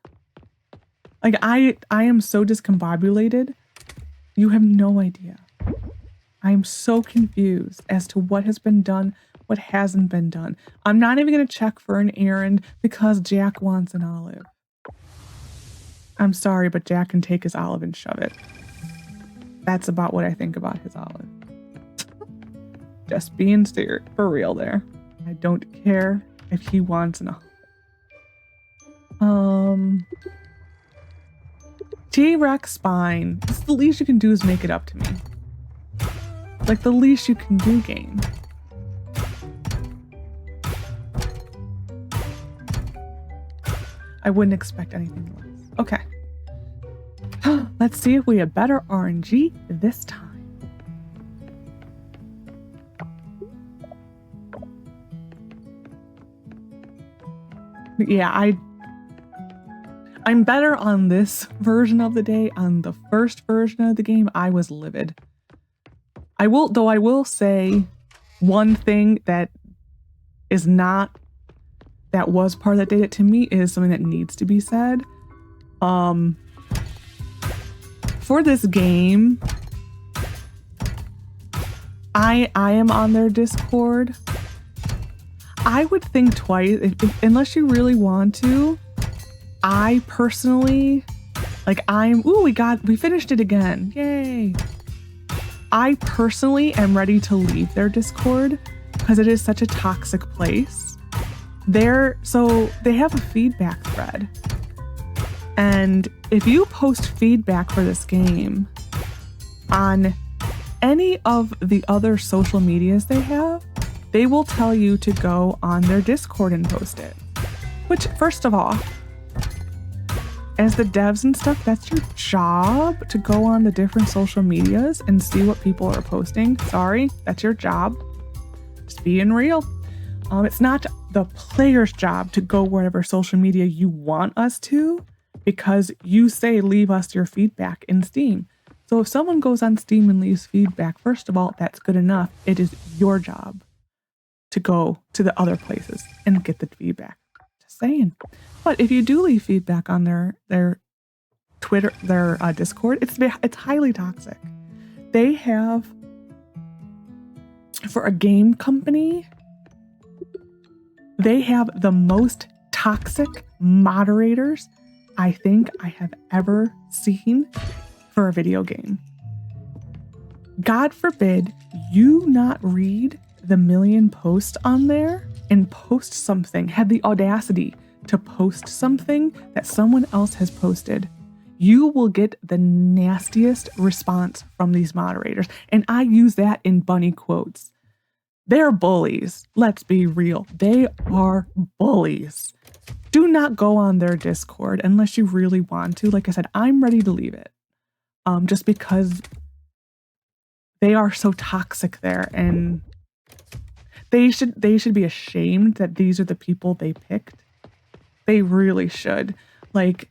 Like, I am so discombobulated. You have no idea. I am so confused as to what has been done, what hasn't been done. I'm not even going to check for an errand because Jack wants an olive. I'm sorry, but Jack can take his olive and shove it. That's about what I think about his olive. Just being serious, for real there. I don't care if he wants an olive. T-Rex spine. This is the least you can do is make it up to me. Like, the least you can do, game. I wouldn't expect anything less. Okay. Let's see if we have better RNG this time. Yeah, I'm better on this version of the day. On the first version of the game, I was livid. I will say one thing that is not, that was part of that data to me is something that needs to be said. For this game, I am on their Discord. I would think twice, unless you really want to. I personally, like, we finished it again. Yay. I personally am ready to leave their Discord because it is such a toxic place. So they have a feedback thread. And if you post feedback for this game on any of the other social medias they have, they will tell you to go on their Discord and post it. Which, first of all, as the devs and stuff, that's your job to go on the different social medias and see what people are posting. Sorry, that's your job. Just being real. It's not the player's job to go wherever social media you want us to, because you say leave us your feedback in Steam. So if someone goes on Steam and leaves feedback, first of all, that's good enough. It is your job to go to the other places and get the feedback. Just saying. But if you do leave feedback on their Twitter, their Discord, it's highly toxic. They have, for a game company, they have the most toxic moderators I think I have ever seen for a video game. God forbid you not read the million posts on there and post something, have the audacity to post something that someone else has posted. You will get the nastiest response from these moderators. And I use that in bunny quotes. They're bullies. Let's be real. They are bullies. Do not go on their Discord unless you really want to. Like I said, I'm ready to leave it. Just because they are so toxic there, and they should be ashamed that these are the people they picked. They really should. Like,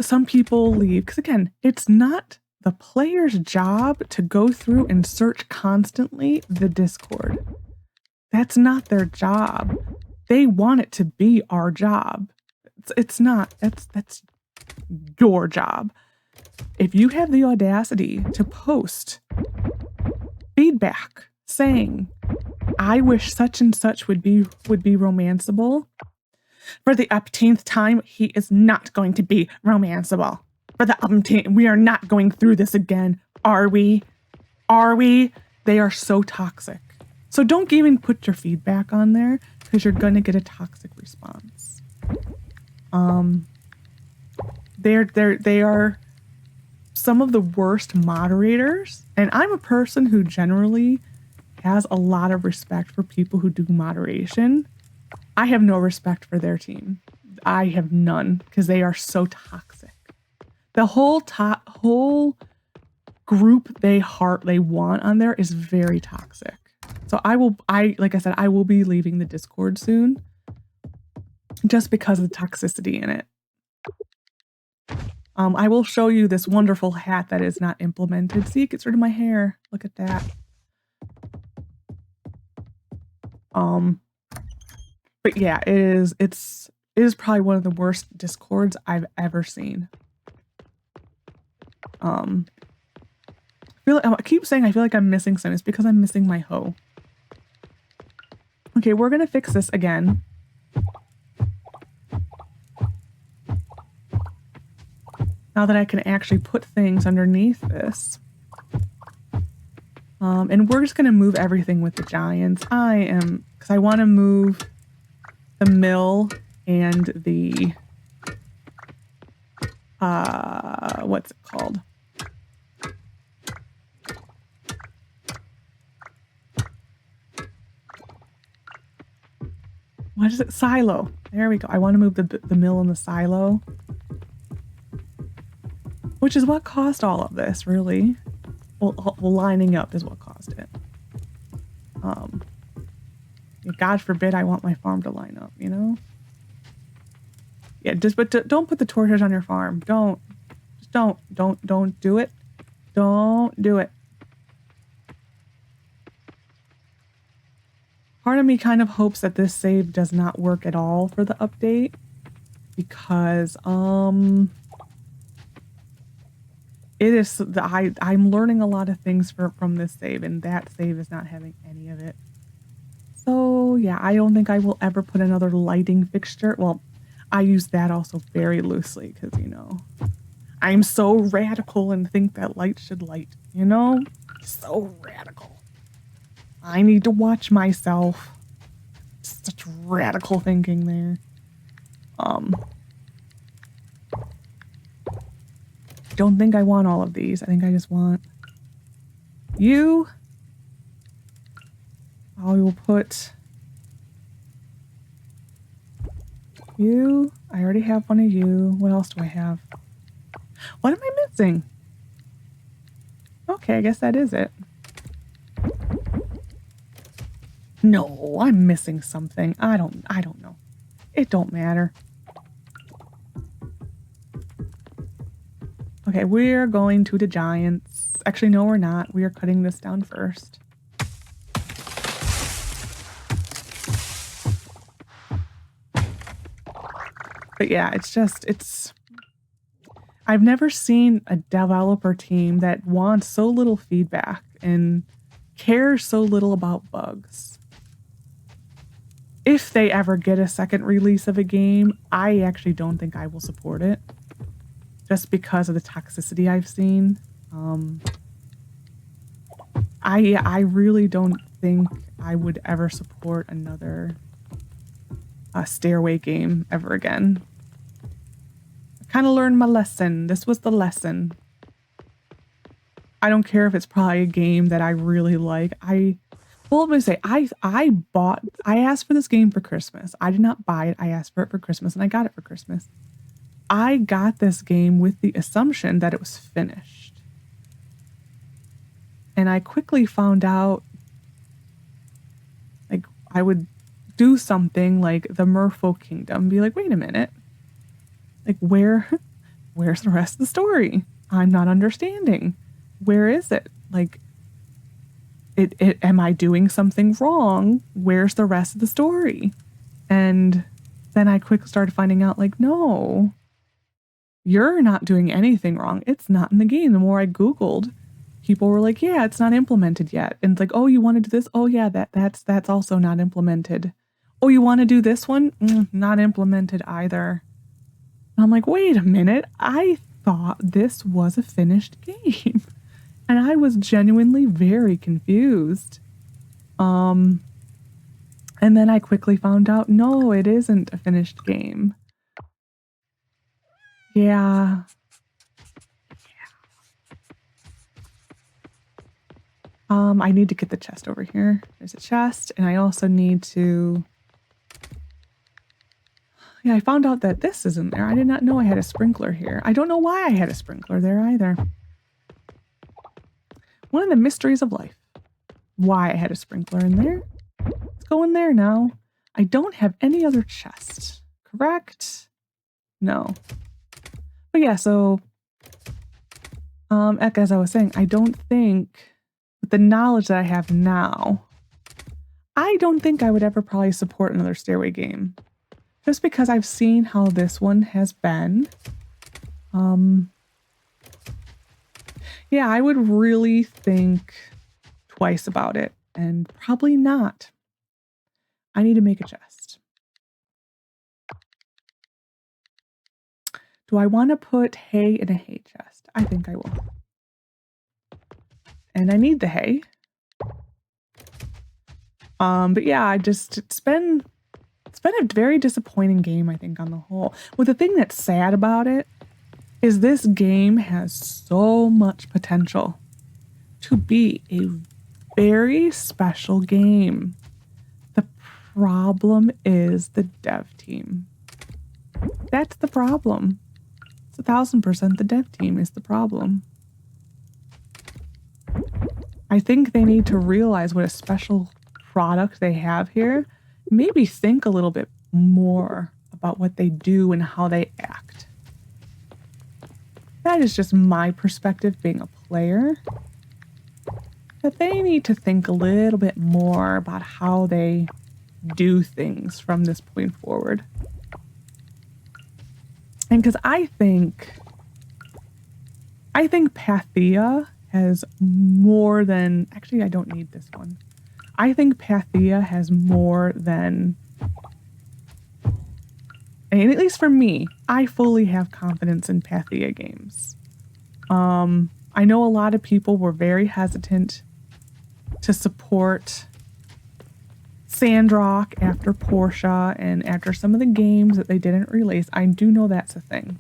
some people leave, because again, it's not the player's job to go through and search constantly the Discord. That's not their job. They want it to be our job. It's not. That's your job. If you have the audacity to post feedback saying, I wish such and such would be romanceable, for the upteenth time, he is not going to be romanceable. For the upteenth, we are not going through this again. Are we? Are we? They are so toxic. So don't even put your feedback on there, because you're going to get a toxic response. They are some of the worst moderators, and I'm a person who generally has a lot of respect for people who do moderation. I have no respect for their team. I have none because they are so toxic. The whole group they want on there is very toxic. So like I said, I will be leaving the Discord soon just because of the toxicity in it. I will show you this wonderful hat that is not implemented. See, it gets rid of my hair. Look at that. But yeah, it is probably one of the worst Discords I've ever seen. I keep saying I feel like I'm missing something. It's because I'm missing my hoe. Okay, we're gonna fix this again. Now that I can actually put things underneath this. And we're just gonna move everything with the giants. Because I want to move the mill and the, what's it called? What is it? Silo. There we go. I want to move the mill and the silo. Which is what caused all of this, really. Well, lining up is what caused it. God forbid I want my farm to line up, you know? Yeah, but don't put the torches on your farm. Don't do it. Don't do it. Part of me kind of hopes that this save does not work at all for the update because it is I'm learning a lot of things from this save, and that save is not having any of it. So yeah, I don't think I will ever put another lighting fixture. Well, I use that also very loosely because, you know, I'm so radical and think that light should light, you know? So radical. I need to watch myself. Such radical thinking there. Don't think I want all of these. I think I just want you. I will put you. I already have one of you. What else do I have? What am I missing? Okay, I guess that is it. No, I'm missing something. I don't know. It don't matter. Okay, we're going to the giants. Actually, no, we're not. We are cutting this down first. But yeah, I've never seen a developer team that wants so little feedback and cares so little about bugs. If they ever get a second release of a game, I actually don't think I will support it. Just because of the toxicity I've seen. I really don't think I would ever support another stairway game ever again. I kind of learned my lesson. This was the lesson. I don't care if it's probably a game that I really like. Well, let me say, I asked for this game for Christmas. I did not buy it. I asked for it for Christmas, and I got it for Christmas. I got this game with the assumption that it was finished. And I quickly found out, like, I would do something like the Merfolk Kingdom, be like, wait a minute. Like, where's the rest of the story? I'm not understanding. Where is it? Like, am I doing something wrong? Where's the rest of the story? And then I quickly started finding out, like, no, you're not doing anything wrong. It's not in the game. The more I Googled, people were like, yeah, it's not implemented yet. And it's like, oh, you want to do this? Oh yeah, that's also not implemented. Oh, you want to do this one? Not implemented either. And I'm like, wait a minute. I thought this was a finished game. And I was genuinely very confused. And then I quickly found out, no, it isn't a finished game. Yeah. I need to get the chest over here. There's a chest, and I also need to... Yeah, I found out that this isn't there. I did not know I had a sprinkler here. I don't know why I had a sprinkler there either. One of the mysteries of life. Why I had a sprinkler in there. Let's go in there now. I don't have any other chest, correct? No. But yeah, so as I was saying, I don't think with the knowledge that I have now, I don't think I would ever probably support another Stairway game. Just because I've seen how this one has been. Yeah, I would really think twice about it, and probably not. I need to make a chest. Do I want to put hay in a hay chest? I think I will. And I need the hay. But yeah, it's been a very disappointing game, I think, on the whole. Well, the thing that's sad about it is this game has so much potential to be a very special game. The problem is the dev team. That's the problem. It's 1000% the dev team is the problem. I think they need to realize what a special product they have here. Maybe think a little bit more about what they do and how they act. That is just my perspective being a player. That they need to think a little bit more about how they do things from this point forward. And because I think Pathia has more than... Actually, I don't need this one. I think Pathia has more than... And at least for me, I fully have confidence in Pathia games. I know a lot of people were very hesitant to support Sandrock after Portia and after some of the games that they didn't release. I do know that's a thing.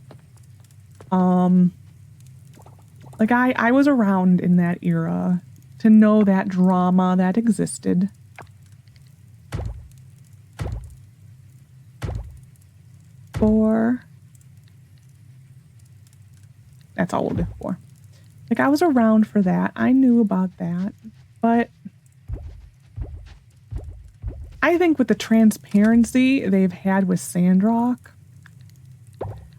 Like I was around in that era to know that drama that existed. That's all we'll do for. Like, I was around for that. I knew about that. But I think with the transparency they've had with Sandrock,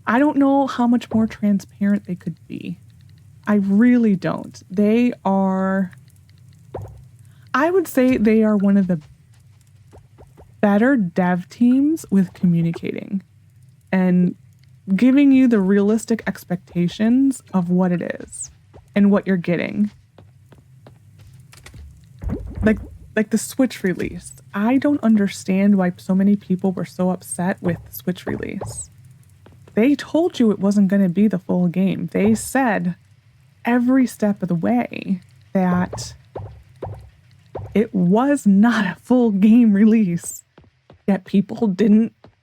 I don't know how much more transparent they could be. I really don't. They are... I would say they are one of the better dev teams with communicating and giving you the realistic expectations of what it is and what you're getting. Like the Switch release. I don't understand why so many people were so upset with the Switch release. They told you it wasn't going to be the full game. They said every step of the way that it was not a full game release. Yet people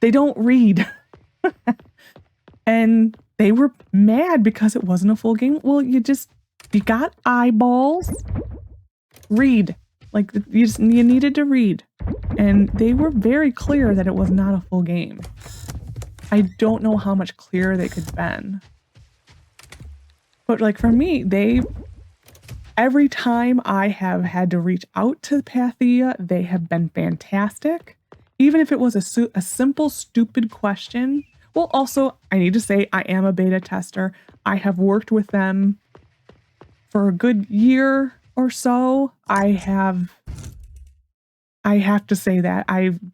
they don't read. And they were mad because it wasn't a full game. Well, you got eyeballs. Read. Like, you needed to read. And they were very clear that it was not a full game. I don't know how much clearer they could have been. But like for me, every time I have had to reach out to Pathia, they have been fantastic. Even if it was a simple, stupid question. Well, also, I need to say I am a beta tester. I have worked with them for a good year or so. I have to say that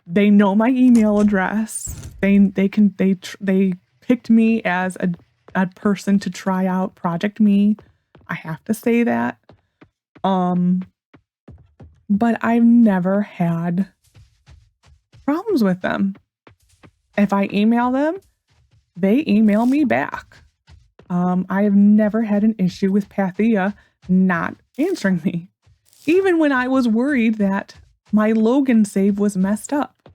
they know my email address. They picked me as a person to try out Project Me. I have to say that. But I've never had problems with them. If I email them, they email me back. I have never had an issue with Pathia not answering me. Even when I was worried that my Logan save was messed up,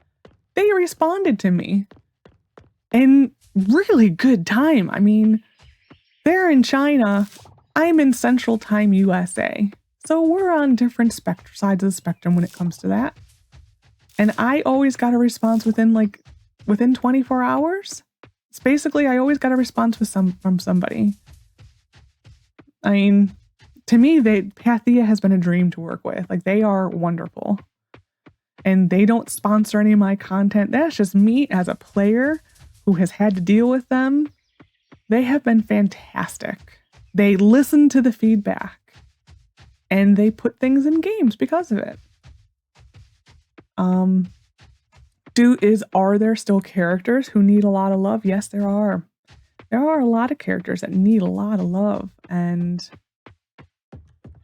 they responded to me. In really good time. I mean, they're in China. I'm in Central Time USA. So we're on different sides of the spectrum when it comes to that. And I always got a response within 24 hours. It's basically, I always got a response from somebody. I mean, to me, Pathia has been a dream to work with. Like, they are wonderful. And they don't sponsor any of my content. That's just me as a player who has had to deal with them. They have been fantastic. They listen to the feedback. And they put things in games because of it. Are there still characters who need a lot of love? Yes, there are. There are a lot of characters that need a lot of love, and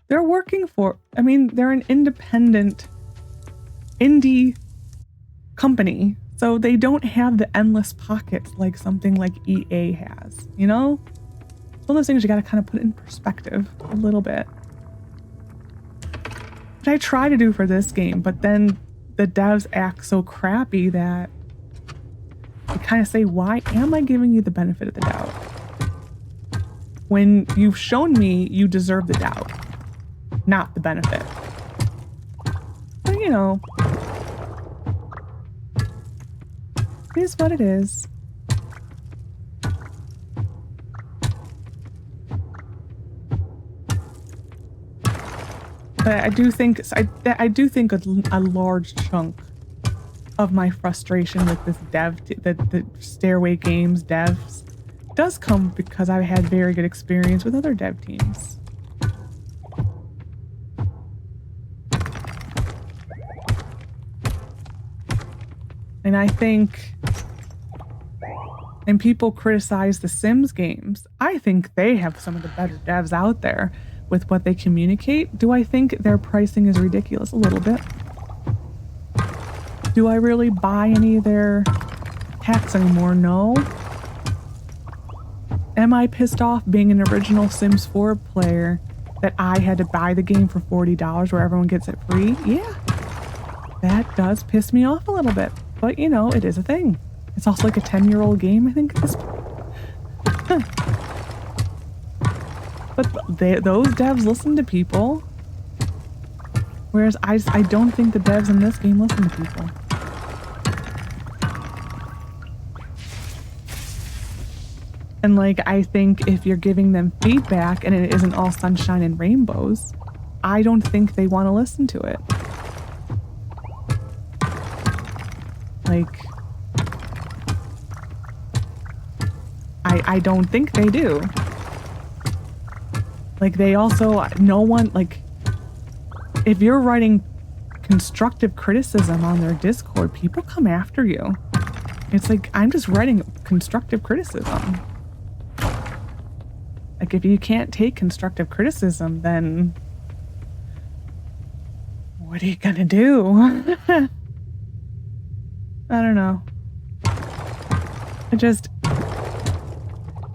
they're they're an independent indie company, so they don't have the endless pockets like something like EA has, you know? It's one of those things you gotta kind of put in perspective a little bit. Which I try to do for this game, but then the devs act so crappy that I kind of say, why am I giving you the benefit of the doubt? When you've shown me you deserve the doubt, not the benefit. But you know, it is what it is. But I do think a large chunk of my frustration with this the Stairway Games devs does come because I've had very good experience with other dev teams. And I think, and people criticize the Sims games, I think they have some of the better devs out there with what they communicate. Do I think their pricing is ridiculous? A little bit. Do I really buy any of their hacks anymore? No. Am I pissed off being an original Sims 4 player that I had to buy the game for $40 where everyone gets it free? Yeah. That does piss me off a little bit. But, you know, it is a thing. It's also like a 10-year-old game, I think. But those devs listen to people. Whereas I don't think the devs in this game listen to people. And like, I think if you're giving them feedback and it isn't all sunshine and rainbows, I don't think they want to listen to it. Like, I don't think they do. Like, they also, no one, like, if you're writing constructive criticism on their Discord, people come after you. It's like, I'm just writing constructive criticism. Like, if you can't take constructive criticism, then what are you gonna do? I don't know.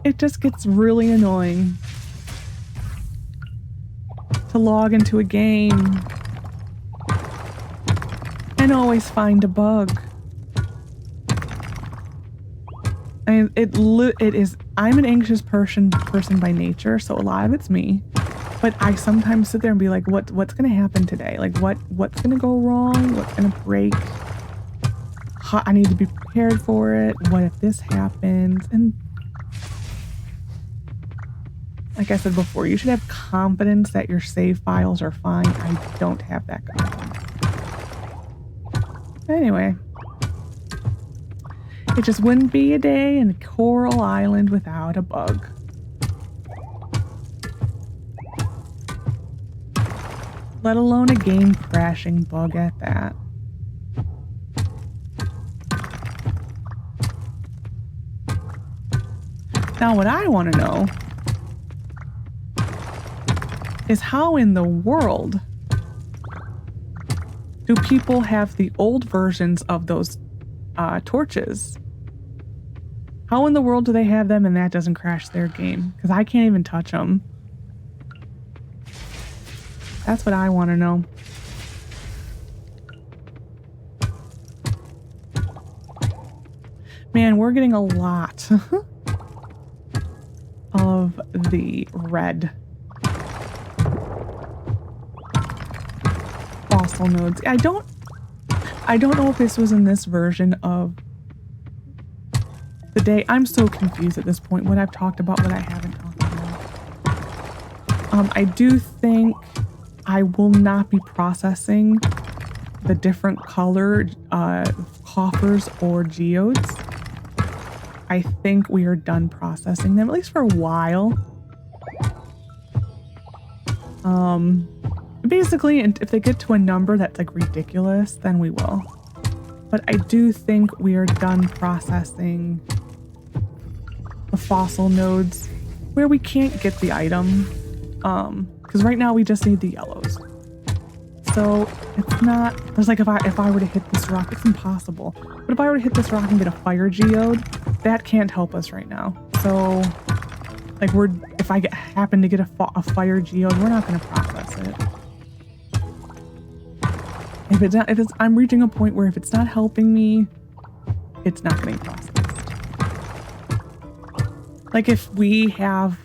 It just gets really annoying to log into a game and always find a bug. I mean, it is. I'm an anxious person by nature, so a lot of it's me. But I sometimes sit there and be like, what's gonna happen today? Like, what's gonna go wrong? What's gonna break? I need to be prepared for it. What if this happens? And like I said before, you should have confidence that your save files are fine. I don't have that confidence. Anyway, it just wouldn't be a day in Coral Island without a bug. Let alone a game crashing bug at that. Now, what I want to know is how in the world do people have the old versions of those torches? How in the world do they have them and that doesn't crash their game? Because I can't even touch them. That's what I want to know. Man, we're getting a lot of the red. fossil nodes. I don't know if this was in this version of the day. I'm so confused at this point, what I've talked about, what I haven't talked about. I do think I will not be processing the different colored coffers or geodes. I think we are done processing them, at least for a while. Basically, if they get to a number that's like ridiculous, then we will. But I do think we are done processing the fossil nodes where we can't get the item. Because right now we just need the yellows. So it's not, there's like if I were to hit this rock, it's impossible. But if I were to hit this rock and get a fire geode, that can't help us right now. So like if I happen to get a fire geode, we're not going to process it. I'm reaching a point where if it's not helping me, it's not getting processed. Like if we have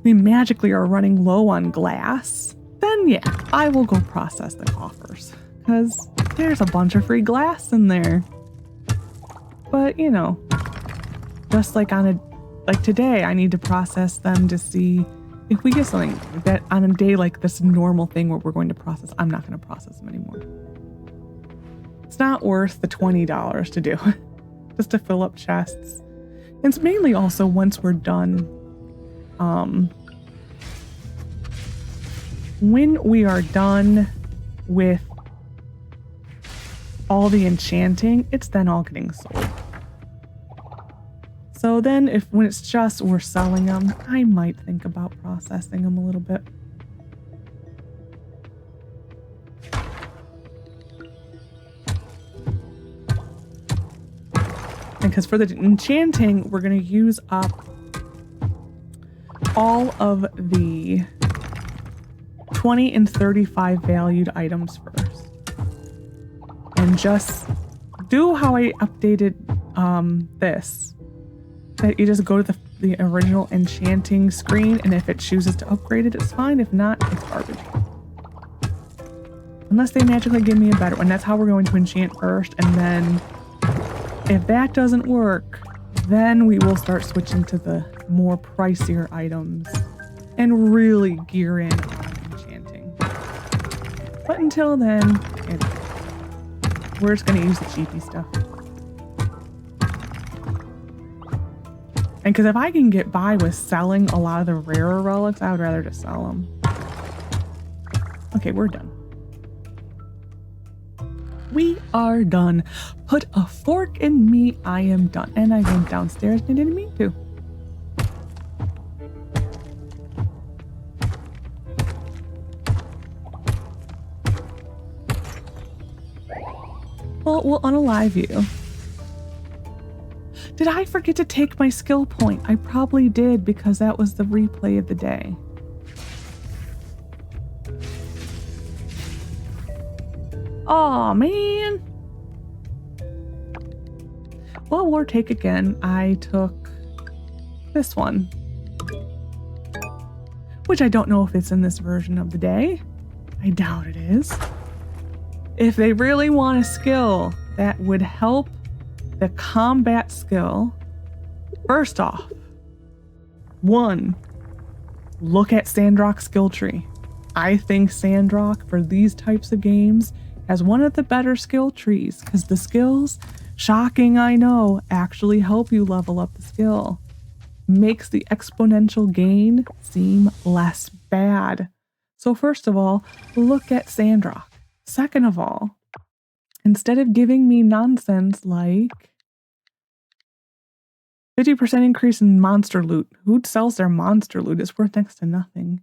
we magically are running low on glass, then yeah, I will go process the coffers because there's a bunch of free glass in there. But you know, just like today, I need to process them to see if we get something that on a day like this normal thing where we're going to process, I'm not going to process them anymore. It's not worth the $20 to do just to fill up chests. And it's mainly also once we're done, when we are done with all the enchanting, it's then all getting sold. So then when it's just we're selling them, I might think about processing them a little bit. Because for the enchanting, we're going to use up all of the 20 and 35 valued items first. And just do how I updated this. That you just go to the original enchanting screen, and if it chooses to upgrade it, it's fine. If not, it's garbage. Unless they magically give me a better one. That's how we're going to enchant first, and then if that doesn't work, then we will start switching to the more pricier items and really gear in on enchanting. But until then, we're just going to use the cheapy stuff. And because if I can get by with selling a lot of the rarer relics, I would rather just sell them. Okay, we're done. We are done. Put a fork in me. I am done. And I went downstairs and I didn't mean to. Well, we'll unalive you. Did I forget to take my skill point? I probably did because that was the replay of the day. Aw, man. Well, we'll take again. I took this one, which I don't know if it's in this version of the day. I doubt it is. If they really want a skill that would help the combat skill, first off, 1, look at Sandrock's skill tree. I think Sandrock for these types of games has one of the better skill trees because the skills, shocking I know, actually help you level up the skill. Makes the exponential gain seem less bad. So first of all, look at Sandrock. Second of all, instead of giving me nonsense like 50% increase in monster loot. Who sells their monster loot? It's worth next to nothing.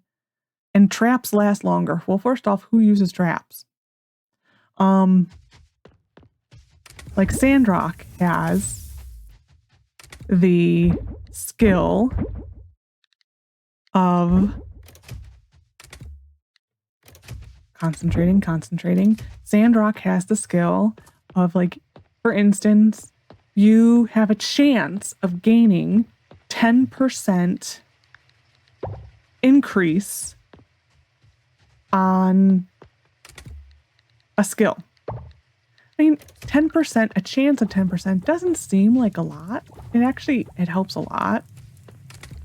And traps last longer. Well, first off, who uses traps? Like Sandrock has the skill of concentrating. Sandrock has the skill of, like, for instance, you have a chance of gaining 10% increase on a skill. I mean, 10%, a chance of 10% doesn't seem like a lot. It helps a lot.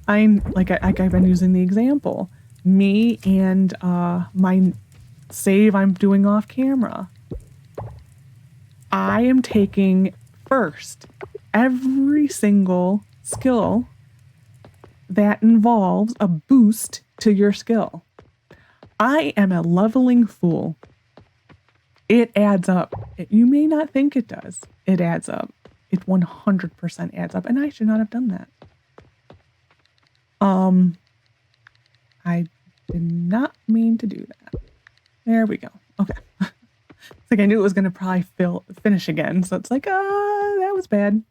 I've been using the example. Me and my save I'm doing off camera. I am taking first every single skill that involves a boost to your skill. I am a leveling fool. It adds up. You may not think it does. It adds up. It 100% adds up, and I should not have done that. I did not mean to do that. There we go. Okay. It's like I knew it was going to probably finish again, so it's like, that was bad.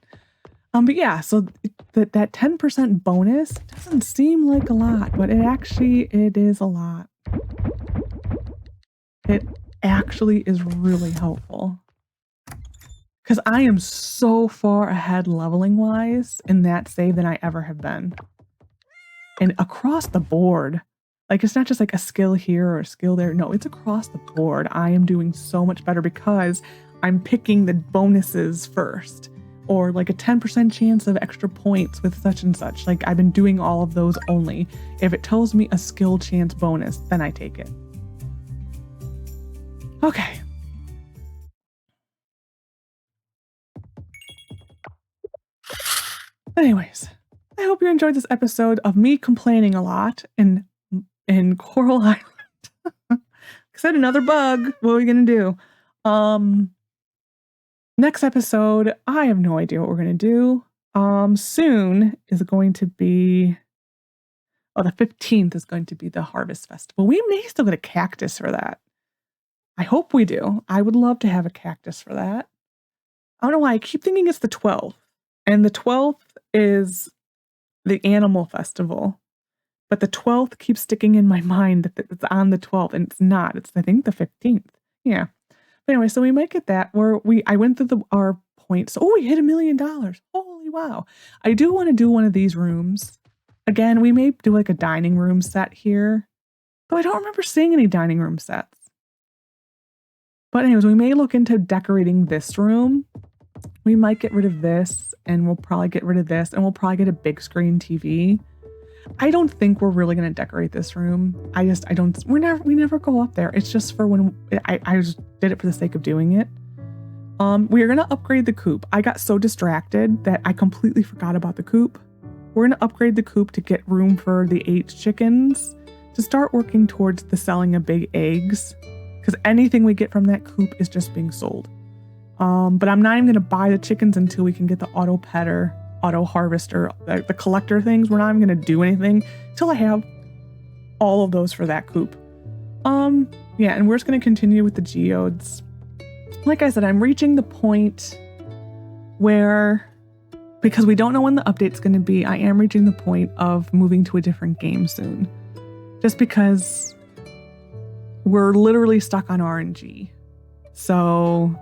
But yeah, so that 10% bonus doesn't seem like a lot, but it is a lot. It actually is really helpful. Because I am so far ahead leveling wise in that save than I ever have been. And across the board, like it's not just like a skill here or a skill there. No, it's across the board. I am doing so much better because I'm picking the bonuses first. Or like a 10% chance of extra points with such and such. Like I've been doing all of those only. If it tells me a skill chance bonus, then I take it. Okay. Anyways, I hope you enjoyed this episode of me complaining a lot in Coral Island. I said another bug. What are we gonna do? Next episode, I have no idea what we're gonna do. Soon is going to be the 15th is going to be the Harvest Festival. We may still get a cactus for that. I hope we do. I would love to have a cactus for that. I don't know why I keep thinking it's the 12th. And the 12th is the Animal Festival. But the 12th keeps sticking in my mind that it's on the 12th, and it's not. It's, I think, the 15th. Yeah. But anyway, so we might get that. I went through our points. Oh, we hit $1 million. Holy wow. I do want to do one of these rooms. Again, we may do like a dining room set here. Though I don't remember seeing any dining room sets. But anyways, we may look into decorating this room. We might get rid of this, and we'll probably get rid of this, and we'll probably get a big screen TV. I don't think we're really going to decorate this room. We never go up there. It's just for when I just did it for the sake of doing it. We are going to upgrade the coop. I got so distracted that I completely forgot about the coop. We're going to upgrade the coop to get room for the 8 chickens to start working towards the selling of big eggs. Because anything we get from that coop is just being sold. But I'm not even going to buy the chickens until we can get the auto petter, auto harvester, the collector things. We're not even going to do anything until I have all of those for that coop. Yeah, and we're just going to continue with the geodes. Like I said, I'm reaching the point where, because we don't know when the update's going to be, I am reaching the point of moving to a different game soon. Just because we're literally stuck on RNG. So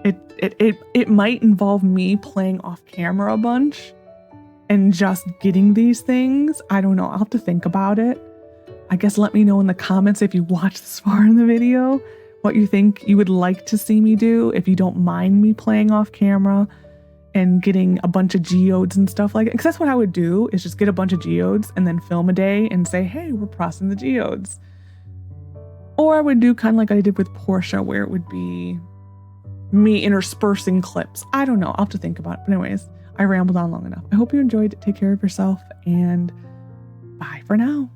it might involve me playing off camera a bunch and just getting these things. I don't know. I'll have to think about it. I guess let me know in the comments if you watched this far in the video what you think you would like to see me do, if you don't mind me playing off camera and getting a bunch of geodes and stuff like that. Because that's what I would do, is just get a bunch of geodes and then film a day and say, hey, we're processing the geodes. Or I would do kind of like I did with Portia, where it would be me interspersing clips. I don't know. I'll have to think about it. But anyways, I rambled on long enough. I hope you enjoyed it. Take care of yourself, and bye for now.